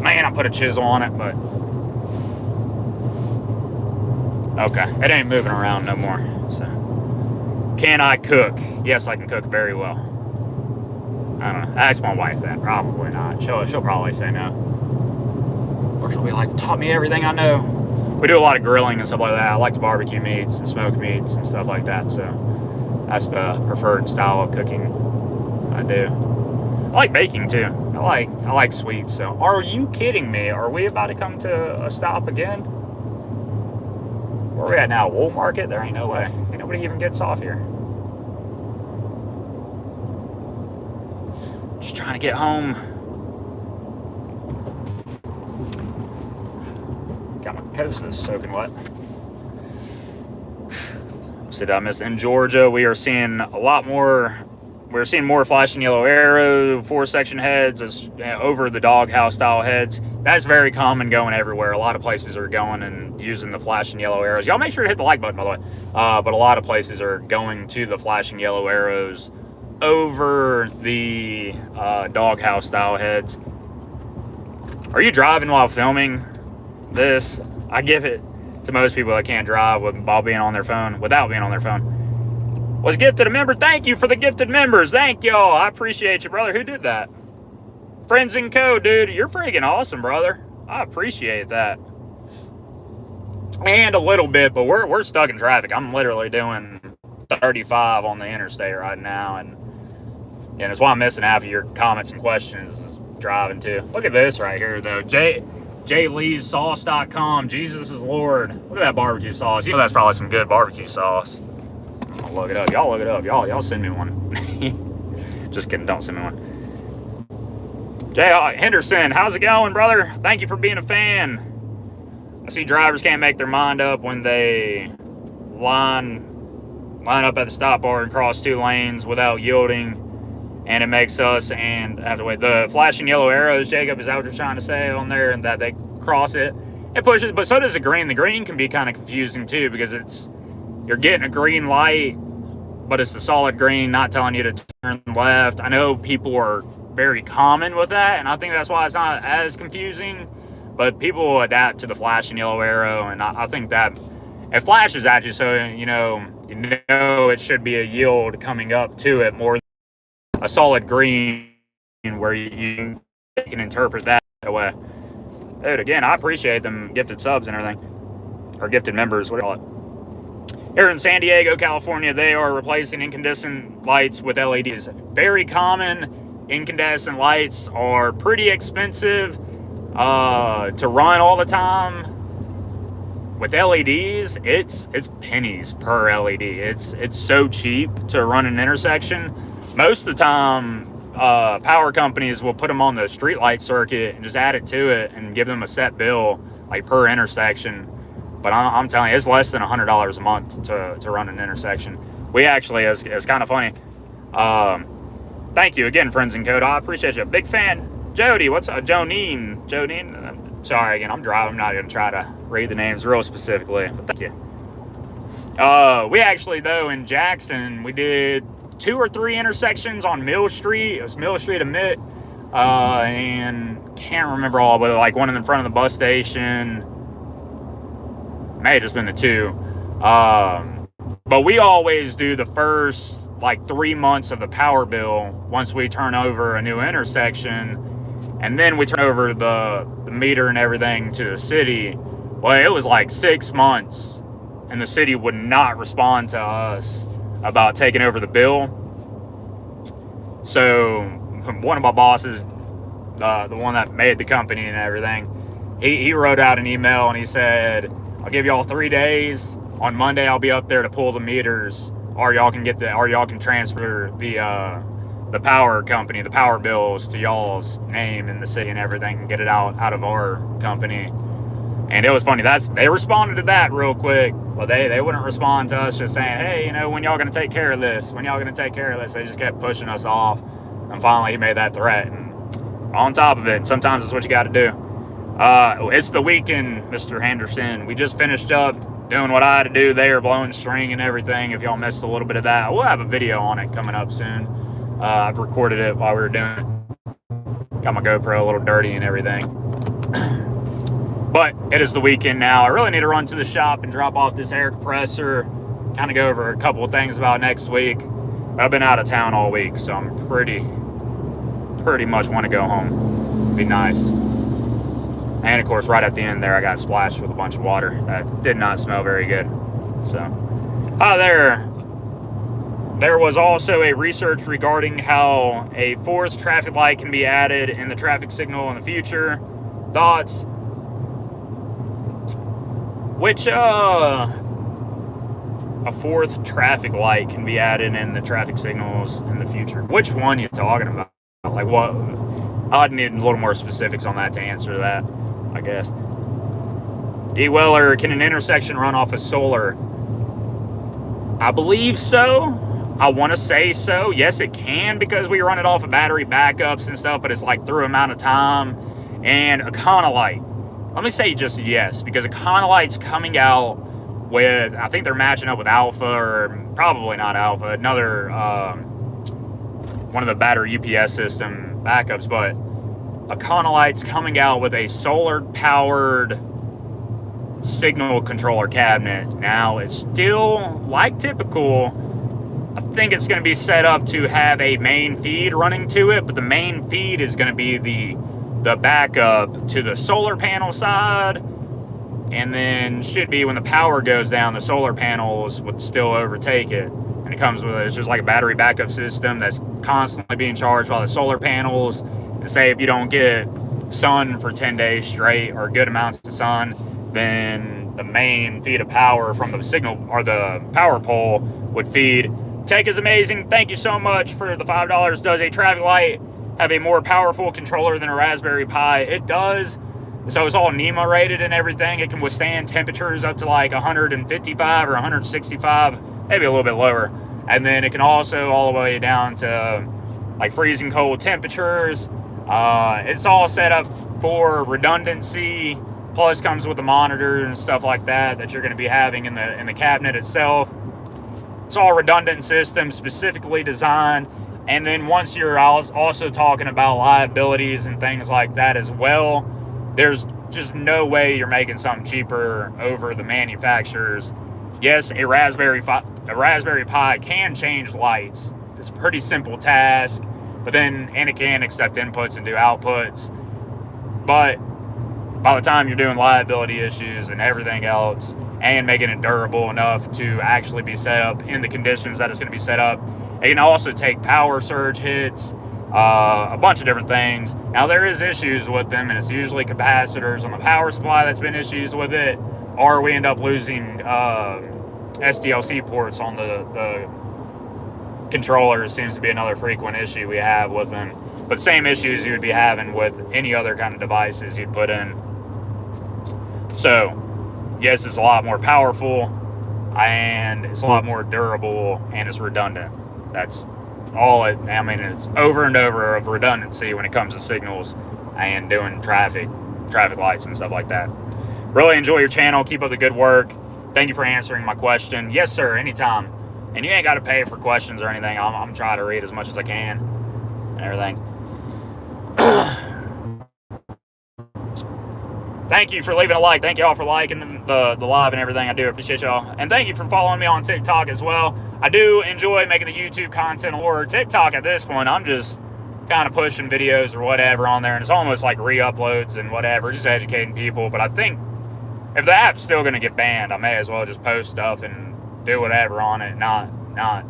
Man, I put a chisel on it, but... Okay, it ain't moving around no more. So, can I cook? Yes, I can cook very well. I don't know. Ask my wife that. Probably not. She'll probably say no. Or she'll be like, taught me everything I know. We do a lot of grilling and stuff like that. I like to barbecue meats and smoke meats and stuff like that. So that's the preferred style of cooking I do. I like baking too. I like sweets. So are you kidding me? Are we about to come to a stop again? Where are we at now? Wool Market? There ain't no way. Ain't nobody even gets off here. Just trying to get home. Got my coast is soaking wet. Did I miss? In Georgia, we are seeing a lot more. We're seeing more flashing yellow arrow, 4-section heads, as over the doghouse style heads. That's very common going everywhere. A lot of places are going and using the flashing yellow arrows. Y'all make sure to hit the like button, by the way. But a lot of places are going to the flashing yellow arrows over the doghouse style heads. Are you driving while filming this? I give it to most people that can't drive without being on their phone. Was gifted a member. Thank you for the gifted members. Thank y'all. I appreciate you, brother. Who did that? Friends and Co, dude. You're freaking awesome, brother. I appreciate that. And a little bit, but we're stuck in traffic. I'm literally doing 35 on the interstate right now, and that's why I'm missing half of your comments and questions is driving too. Look at this right here, though. JLee'sSauce.com. Jesus is Lord. Look at that barbecue sauce. You know that's probably some good barbecue sauce. I'll look it up. Y'all look it up. Y'all send me one. Just kidding. Don't send me one. Jay Henderson, how's it going, brother? Thank you for being a fan. I see drivers can't make their mind up when they line up at the stop bar and cross 2 lanes without yielding, and it makes us and have to wait. The flashing yellow arrows, Jacob, is that what you're trying to say on there? And that they cross it pushes, but so does the green. The green can be kind of confusing too because you're getting a green light, but it's a solid green, not telling you to turn left. I know people are very common with that, and I think that's why it's not as confusing. But people will adapt to the flashing yellow arrow, and I think that it flashes at you, so you know it should be a yield coming up to it more than a solid green where you can interpret that way. Dude, again, I appreciate them gifted subs and everything, or gifted members, what do you call it. Here in San Diego, California, they are replacing incandescent lights with LEDs. Very common. Incandescent lights are pretty expensive to run all the time. With LEDs, it's pennies per LED. It's so cheap to run an intersection. Most of the time, power companies will put them on the streetlight circuit and just add it to it and give them a set bill like per intersection. But I'm telling you, it's less than $100 a month to run an intersection. We actually, it's kind of funny. Thank you again, Friends and Code. I appreciate you. Big fan. Jody, what's up? Jonine. Sorry again, I'm driving. I'm not going to try to read the names real specifically, but thank you. We actually, though, in Jackson, we did 2 or 3 intersections on Mill Street. It was Mill Street to Mitt, and can't remember all, but like one in front of the bus station. May have just been the 2. But we always do the first like 3 months of the power bill once we turn over a new intersection, and then we turn over the meter and everything to the city. Well, it was like 6 months, and the city would not respond to us about taking over the bill. So one of my bosses, the one that made the company and everything, he wrote out an email and he said, I'll give y'all 3 days. On Monday, I'll be up there to pull the meters, or y'all can transfer the power company, the power bills to y'all's name in the city and everything, and get it out of our company. And it was funny. They responded to that real quick. Well, they wouldn't respond to us just saying, hey, you know, when y'all gonna take care of this? When y'all gonna take care of this? They just kept pushing us off. And finally he made that threat. And on top of it, sometimes it's what you gotta do. It's the weekend, Mr. Henderson. We just finished up doing what I had to do there, blowing string and everything. If y'all missed a little bit of that, we'll have a video on it coming up soon. I've recorded it while we were doing it. Got my GoPro a little dirty and everything. But it is the weekend now. I really need to run to the shop and drop off this air compressor, kind of go over a couple of things about next week. I've been out of town all week, so I'm pretty much want to go home. Be nice. And of course, right at the end there, I got splashed with a bunch of water. That did not smell very good. So, there was also a research regarding how a fourth traffic light can be added in the traffic signal in the future. Thoughts? Which, a fourth traffic light can be added in the traffic signals in the future. Which one are you talking about? Like what? I'd need a little more specifics on that to answer that, I guess. D. Weller, can an intersection run off of solar? I believe so. I want to say so. Yes, it can, because we run it off of battery backups and stuff, but it's like through amount of time. And a conduit. Let me say just yes, because a conduit's coming out with, I think they're matching up with Alpha, or probably not Alpha, another, one of the battery UPS system backups, but a conduit's coming out with a solar-powered signal controller cabinet. Now, it's still, like typical, I think it's going to be set up to have a main feed running to it, but the main feed is going to be the backup to the solar panel side, and then should be when the power goes down, the solar panels would still overtake it. And it comes with, it's just like a battery backup system that's constantly being charged by the solar panels. And say if you don't get sun for 10 days straight, or good amounts of sun, then the main feed of power from the signal or the power pole would feed. Tech is amazing. Thank you so much for the $5. Does a traffic light have a more powerful controller than a Raspberry Pi? It does. So it's all NEMA rated and everything. It can withstand temperatures up to like 155 or 165, maybe a little bit lower. And then it can also all the way down to like freezing cold temperatures. It's all set up for redundancy. Plus comes with a monitor and stuff like that you're going to be having in the cabinet itself. It's all redundant system, specifically designed. And then once you're also talking about liabilities and things like that as well, there's just no way you're making something cheaper over the manufacturers. Yes, a Raspberry Pi can change lights. It's a pretty simple task, but then, and it can accept inputs and do outputs. But by the time you're doing liability issues and everything else, and making it durable enough to actually be set up in the conditions that it's going to be set up, it can also take power surge hits, a bunch of different things. Now, there is issues with them, and it's usually capacitors on the power supply that's been issues with it, or we end up losing SDLC ports on the controllers. Seems to be another frequent issue we have with them. But same issues you would be having with any other kind of devices you'd put in. So, yes, it's a lot more powerful, and it's a lot more durable, and it's redundant. That's all it, I mean, it's over and over of redundancy when it comes to signals and doing traffic lights and stuff like that. Really enjoy your channel. Keep up the good work. Thank you for answering my question. Yes, sir, anytime. And you ain't got to pay for questions or anything. I'm trying to read as much as I can and everything. Thank you for leaving a like. Thank you all for liking the live and everything. I do appreciate y'all. And thank you for following me on TikTok as well. I do enjoy making the YouTube content, or TikTok at this point. I'm just kind of pushing videos or whatever on there, and it's almost like re-uploads and whatever, just educating people. But I think if the app's still going to get banned, I may as well just post stuff and do whatever on it, not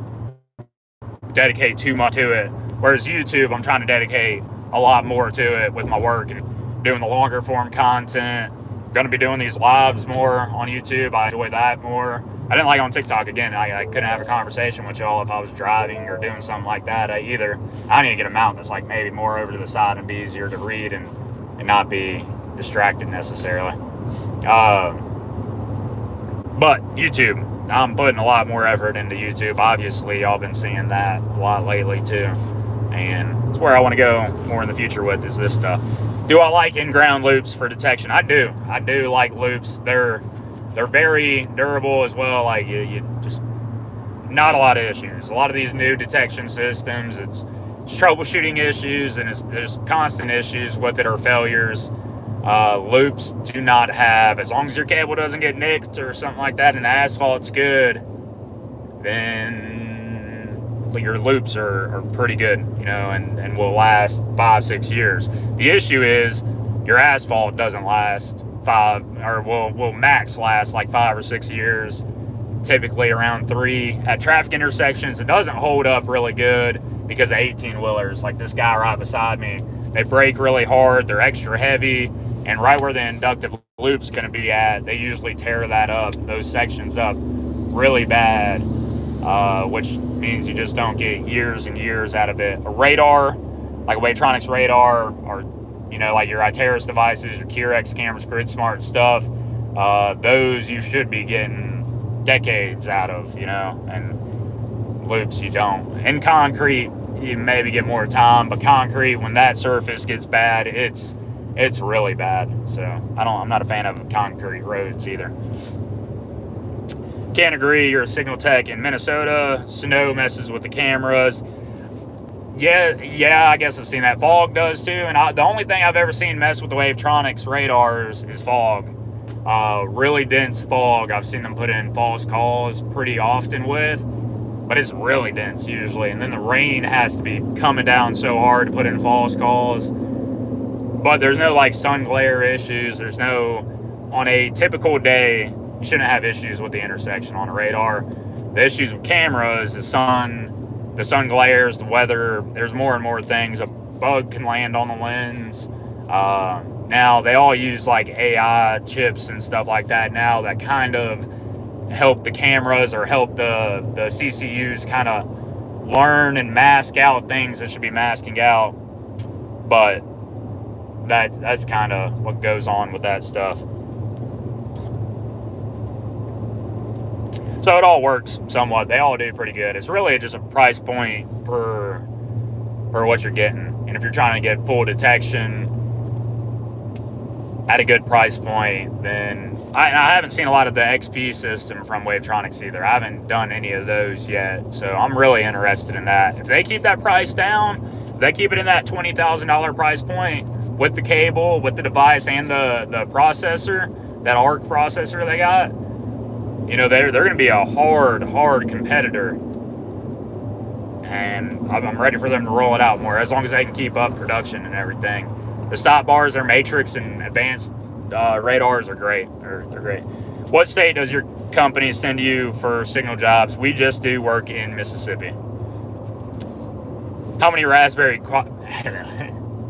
dedicate too much to it. Whereas YouTube, I'm trying to dedicate a lot more to it with my work and doing the longer form content. Going to be doing these lives more on YouTube. I enjoy that more. I didn't like on TikTok. Again, I couldn't have a conversation with y'all if I was driving or doing something like that either. I need to get a mount that's like maybe more over to the side and be easier to read and not be distracted necessarily. But YouTube, I'm putting a lot more effort into YouTube. Obviously, y'all been seeing that a lot lately too. And it's where I want to go more in the future with is this stuff. Do I like in-ground loops for detection? I do. I do like loops. They're very durable as well. Like you just not a lot of issues. A lot of these new detection systems, it's troubleshooting issues and there's constant issues with it or failures. Loops do not have, as long as your cable doesn't get nicked or something like that and the asphalt's good, then your loops are pretty good, you know, and will last 5-6 years. The issue is your asphalt doesn't last will max last like 5 or 6 years, typically around 3. At traffic intersections, it doesn't hold up really good because of 18-wheelers. Like this guy right beside me, they brake really hard, they're extra heavy, and right where the inductive loop's going to be at, they usually tear those sections up really bad, which means you just don't get years and years out of it. A radar, like a Wavetronics radar, or you know, like your Iteris devices, your QRX cameras, Grid Smart stuff, those you should be getting decades out of, you know, and loops you don't. In concrete, you maybe get more time, but concrete, when that surface gets bad, it's really bad. So I'm not a fan of concrete roads either. Can't agree. You're a signal tech in Minnesota. Snow messes with the cameras. Yeah, I guess I've seen that. Fog does too. And the only thing I've ever seen mess with the Wavetronics radars is fog. Really dense fog. I've seen them put in false calls pretty often with, but it's really dense usually. And then the rain has to be coming down so hard to put in false calls. But there's no like sun glare issues. There's no, on a typical day, you shouldn't have issues with the intersection on a radar. The issues with cameras is the sun glares, the weather. There's more and more things. A bug can land on the lens. Now they all use like AI chips and stuff like that now that kind of help the cameras or help the CCUs kind of learn and mask out things that should be masking out. But that's kind of what goes on with that stuff. So it all works somewhat. They all do pretty good. It's really just a price point for what you're getting. And if you're trying to get full detection at a good price point, then I haven't seen a lot of the XP system from Wavetronics either. I haven't done any of those yet. So I'm really interested in that. If they keep that price down, if they keep it in that $20,000 price point with the cable, with the device, and the processor, that ARC processor they got, you know, they're going to be a hard competitor. And I'm ready for them to roll it out more, as long as they can keep up production and everything. The stop bars, their Matrix and advanced radars are great. They're great. What state does your company send you for signal jobs? We just do work in Mississippi. How many Raspberry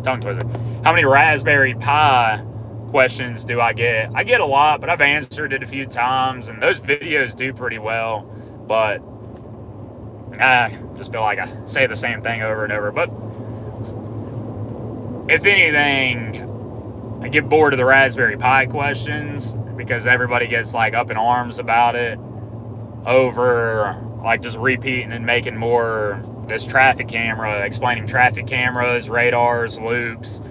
tongue twister. How many Raspberry Pi questions do I get? I get a lot, but I've answered it a few times, and those videos do pretty well. But I just feel like I say the same thing over and over. But if anything, I get bored of the Raspberry Pi questions because everybody gets like up in arms about it over like just repeating and making more this traffic camera, explaining traffic cameras, radars, loops,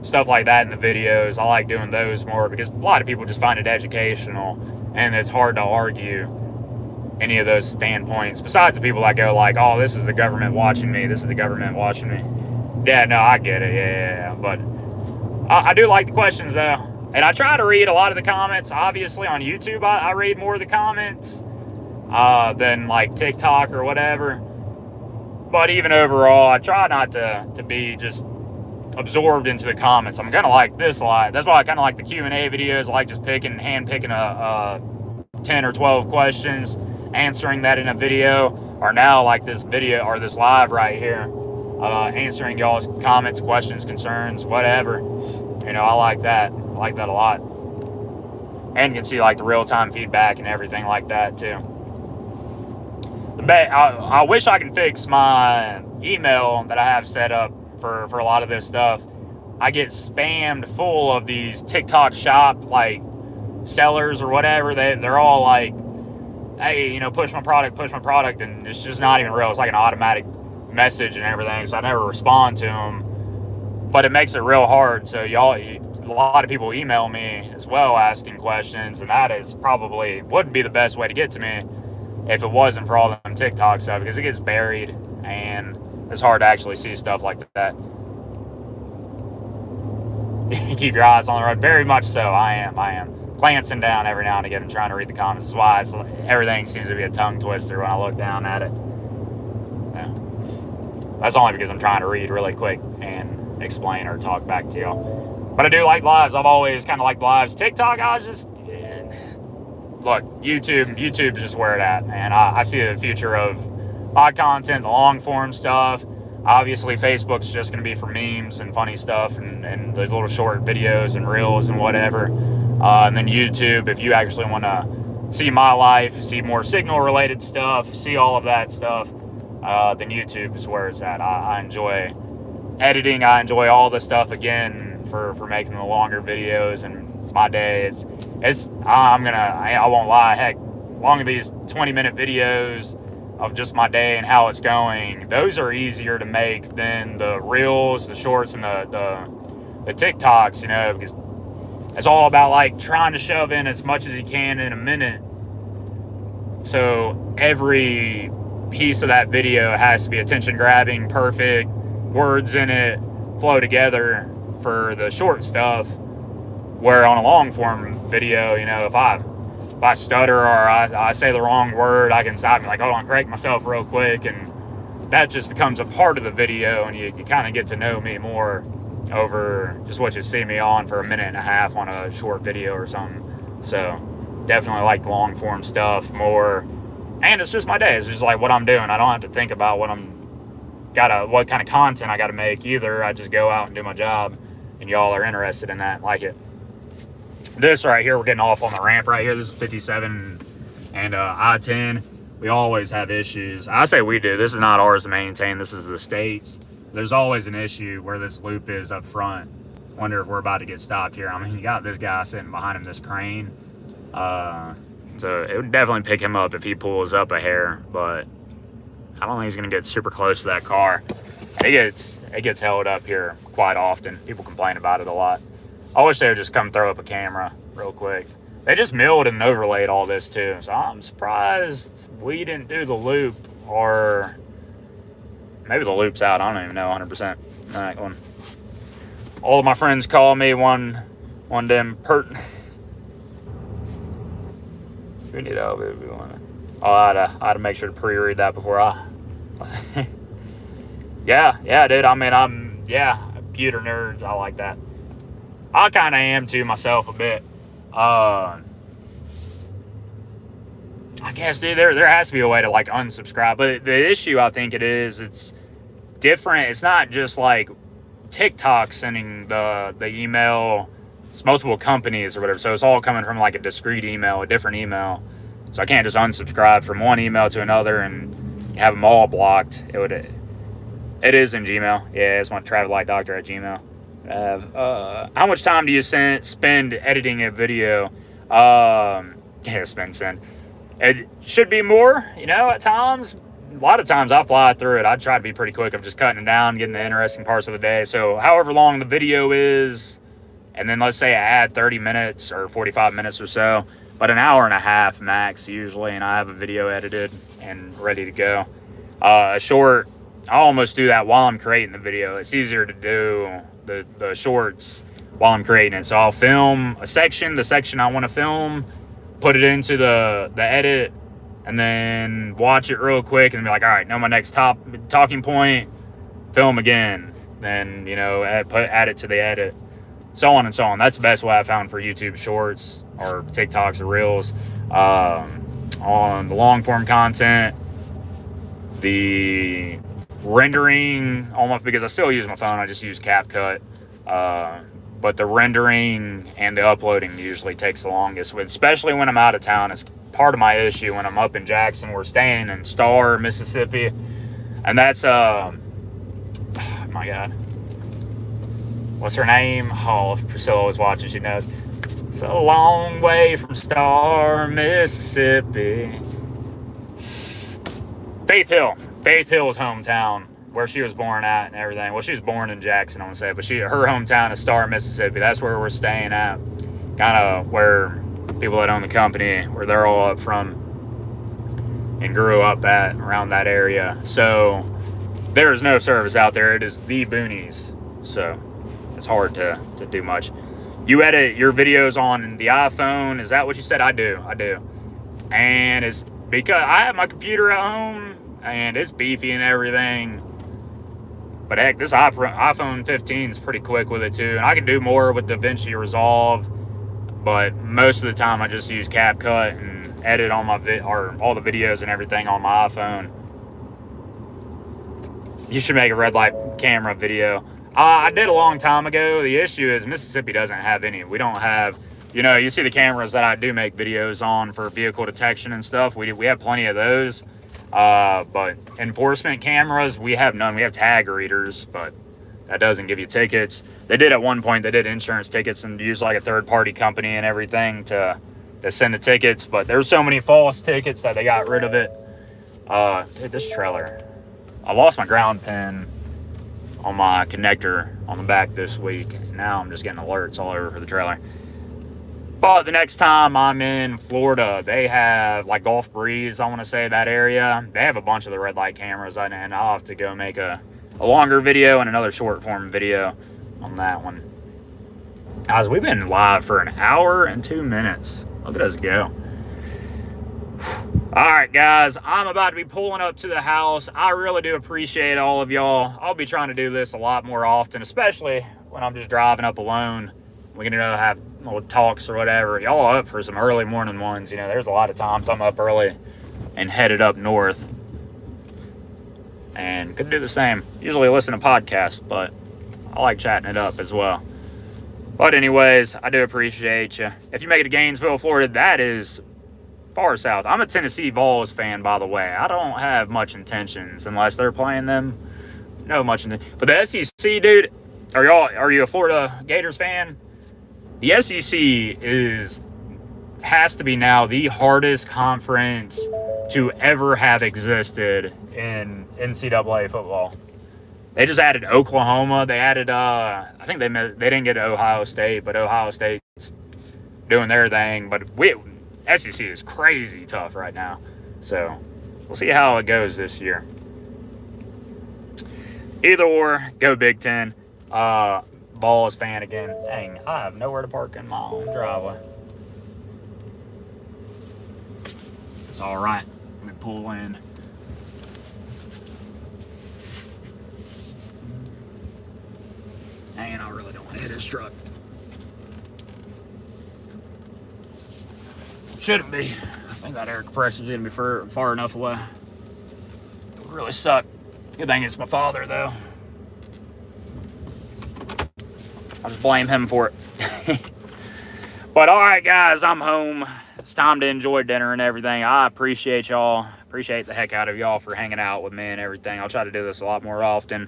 stuff like that in the videos. I like doing those more because a lot of people just find it educational, and it's hard to argue any of those standpoints. Besides the people that go like, oh, this is the government watching me, this is the government watching me. Yeah, no, I get it, yeah. But I do like the questions though. And I try to read a lot of the comments. Obviously on YouTube, I read more of the comments than like TikTok or whatever. But even overall, I try not to be just absorbed into the comments. I'm gonna like this a lot. That's why I kind of like the Q&A videos. I like just hand picking a 10 or 12 questions, answering that in a video, or now like this video or this live right here, answering y'all's comments, questions, concerns, whatever. You know, I like that. I like that a lot. And you can see like the real-time feedback and everything like that too. I wish I can fix my email that I have set up for a lot of this stuff. I get spammed full of these TikTok shop like sellers or whatever. They're all like, hey, you know, push my product, and it's just not even real. It's like an automatic message and everything, so I never respond to them. But it makes it real hard. So a lot of people email me as well asking questions, and that is probably would be the best way to get to me if it wasn't for all them TikTok stuff, because it gets buried and it's hard to actually see stuff like that. Keep your eyes on the road. Very much so. I am glancing down every now and again and trying to read the comments. That's why everything seems to be a tongue twister when I look down at it. Yeah. That's only because I'm trying to read really quick and explain or talk back to y'all. But I do like lives. I've always kind of liked lives. TikTok, look, YouTube's just where it's at, and I see the future of my content, the long form stuff. Obviously, Facebook's just going to be for memes and funny stuff and the little short videos and reels and whatever. And then YouTube, if you actually want to see my life, see more signal-related stuff, see all of that stuff, then YouTube is where it's at. I enjoy editing. I enjoy all the stuff, again, for making the longer videos. And my day I won't lie, heck, long of these 20-minute videos of just my day and how it's going, those are easier to make than the reels, the shorts, and the TikToks, you know, because it's all about like trying to shove in as much as you can in a minute. So every piece of that video has to be attention grabbing, perfect, words in it flow together for the short stuff. Where on a long form video, you know, if I stutter or I say the wrong word, I can stop and like, hold on, correct myself real quick, and that just becomes a part of the video, and you kind of get to know me more over just what you see me on for a minute and a half on a short video or something. So definitely like the long form stuff more, and it's just my day. It's just like what I'm doing. I don't have to think about what kind of content I gotta make either. I just go out and do my job, and y'all are interested in that, like it. This right here, we're getting off on the ramp right here. This is 57 and I-10. We always have issues. I say we do. This is not ours to maintain. This is the state's. There's always an issue where this loop is up front. Wonder if we're about to get stopped here. I mean, you got this guy sitting behind him, this crane. So it would definitely pick him up if he pulls up a hair, but I don't think he's going to get super close to that car. It gets held up here quite often. People complain about it a lot. I wish they would just come throw up a camera real quick. They just milled and overlaid all this too. So I'm surprised we didn't do the loop, or maybe the loop's out. I don't even know 100%. That one. All of my friends call me one of them we need help if we want to. Oh, I had to make sure to pre-read that before yeah, dude. I mean, computer nerds. I like that. I kind of am too myself a bit. I guess, dude, there has to be a way to like unsubscribe. But the issue, I think it's different. It's not just like TikTok sending the email. It's multiple companies or whatever. So it's all coming from like a discrete email, a different email. So I can't just unsubscribe from one email to another and have them all blocked. It is in Gmail. Yeah, it's my travellightdoctor@gmail. How much time do you spend editing a video? Send. It should be more, you know, at times. A lot of times I fly through it. I try to be pretty quick of just cutting it down, getting the interesting parts of the day. So however long the video is, and then let's say I add 30 minutes or 45 minutes or so, but an hour and a half max usually, and I have a video edited and ready to go. A short, I almost do that while I'm creating the video. It's easier to do the shorts while I'm creating it. So I'll film the section I want to film, put it into the edit, and then watch it real quick and be like, all right, know my next talking point, film again. Then, you know, add it to the edit, so on and so on. That's the best way I found for YouTube shorts or TikToks or reels. On the long form content, the rendering, almost, because I still use my phone, I just use CapCut. But but the rendering and the uploading usually takes the longest, especially when I'm out of town. It's part of my issue when I'm up in Jackson. We're staying in Star, Mississippi, and that's oh my God, what's her name? Oh, if Priscilla was watching, she knows. It's a long way from Star, Mississippi. Faith Hill. Faith Hill's hometown, where she was born at and everything. Well, she was born in Jackson, I want to say, but her hometown is Star, Mississippi. That's where we're staying at. Kind of where people that own the company, where they're all up from and grew up at, around that area. So there is no service out there. It is the boonies. So it's hard to do much. You edit your videos on the iPhone. Is that what you said? I do. And it's because I have my computer at home and it's beefy and everything. But heck, this iPhone 15 is pretty quick with it too. And I can do more with DaVinci Resolve. But most of the time I just use CapCut and edit on my all the videos and everything on my iPhone. You should make a red light camera video. I did a long time ago. The issue is Mississippi doesn't have any. We don't have, you see the cameras that I do make videos on for vehicle detection and stuff. We have plenty of those. But enforcement cameras, we have none. We have tag readers, but that doesn't give you tickets. They did at one point, they did insurance tickets and used like a third-party company and everything to send the tickets. But there's so many false tickets that they got rid of it. Dude, this trailer. I lost my ground pin on my connector on the back this week. Now I'm just getting alerts all over for the trailer. But the next time I'm in Florida, they have like Gulf Breeze, I want to say, that area. They have a bunch of the red light cameras, and I'll have to go make a longer video and another short form video on that one. Guys, we've been live for 1 hour and 2 minutes. Look at us go. All right, guys, I'm about to be pulling up to the house. I really do appreciate all of y'all. I'll be trying to do this a lot more often, especially when I'm just driving up alone. We can have little talks or whatever. Y'all are up for some early morning ones. There's a lot of times I'm up early and headed up north. And could do the same. Usually listen to podcasts, but I like chatting it up as well. But anyways, I do appreciate you. If you make it to Gainesville, Florida, that is far south. I'm a Tennessee Vols fan, by the way. I don't have much intentions unless they're playing them. No much intention. But the SEC, dude, are you a Florida Gators fan? The SEC has to be now the hardest conference to ever have existed in NCAA football. They just added Oklahoma. They added, I think they didn't get Ohio State, but Ohio State's doing their thing. But SEC is crazy tough right now. So we'll see how it goes this year. Either or, go Big Ten. Vols fan again. Dang, I have nowhere to park in my own driveway. It's all right. Let me pull in. Dang, I really don't want to hit his truck. Shouldn't be. I think that air compressor's gonna be far enough away. It would really suck. Good thing it's my father, though. I'll just blame him for it. But all right, guys, I'm home. It's time to enjoy dinner and everything. I appreciate y'all. Appreciate the heck out of y'all for hanging out with me and everything. I'll try to do this a lot more often.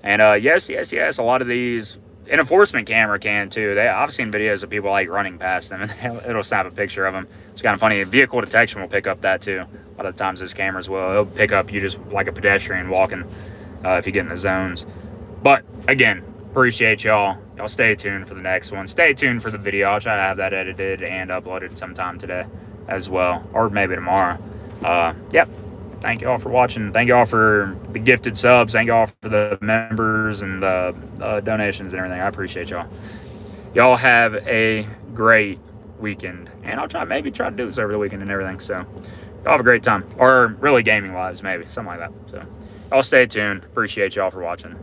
And yes, a lot of these, an enforcement camera can too. I've seen videos of people like running past them and it'll snap a picture of them. It's kind of funny. Vehicle detection will pick up that too. A lot of the times those cameras will. It'll pick up you just like a pedestrian walking if you get in the zones. But again, appreciate y'all. Y'all stay tuned for the next one. Stay tuned for the video. I'll try to have that edited and uploaded sometime today as well, or maybe tomorrow. Yep. Thank you all for watching. Thank you all for the gifted subs. Thank you all for the members and the donations and everything. I appreciate y'all. Y'all have a great weekend. And I'll maybe try to do this over the weekend and everything. So y'all have a great time. Or really gaming wise, maybe. Something like that. So y'all stay tuned. Appreciate y'all for watching.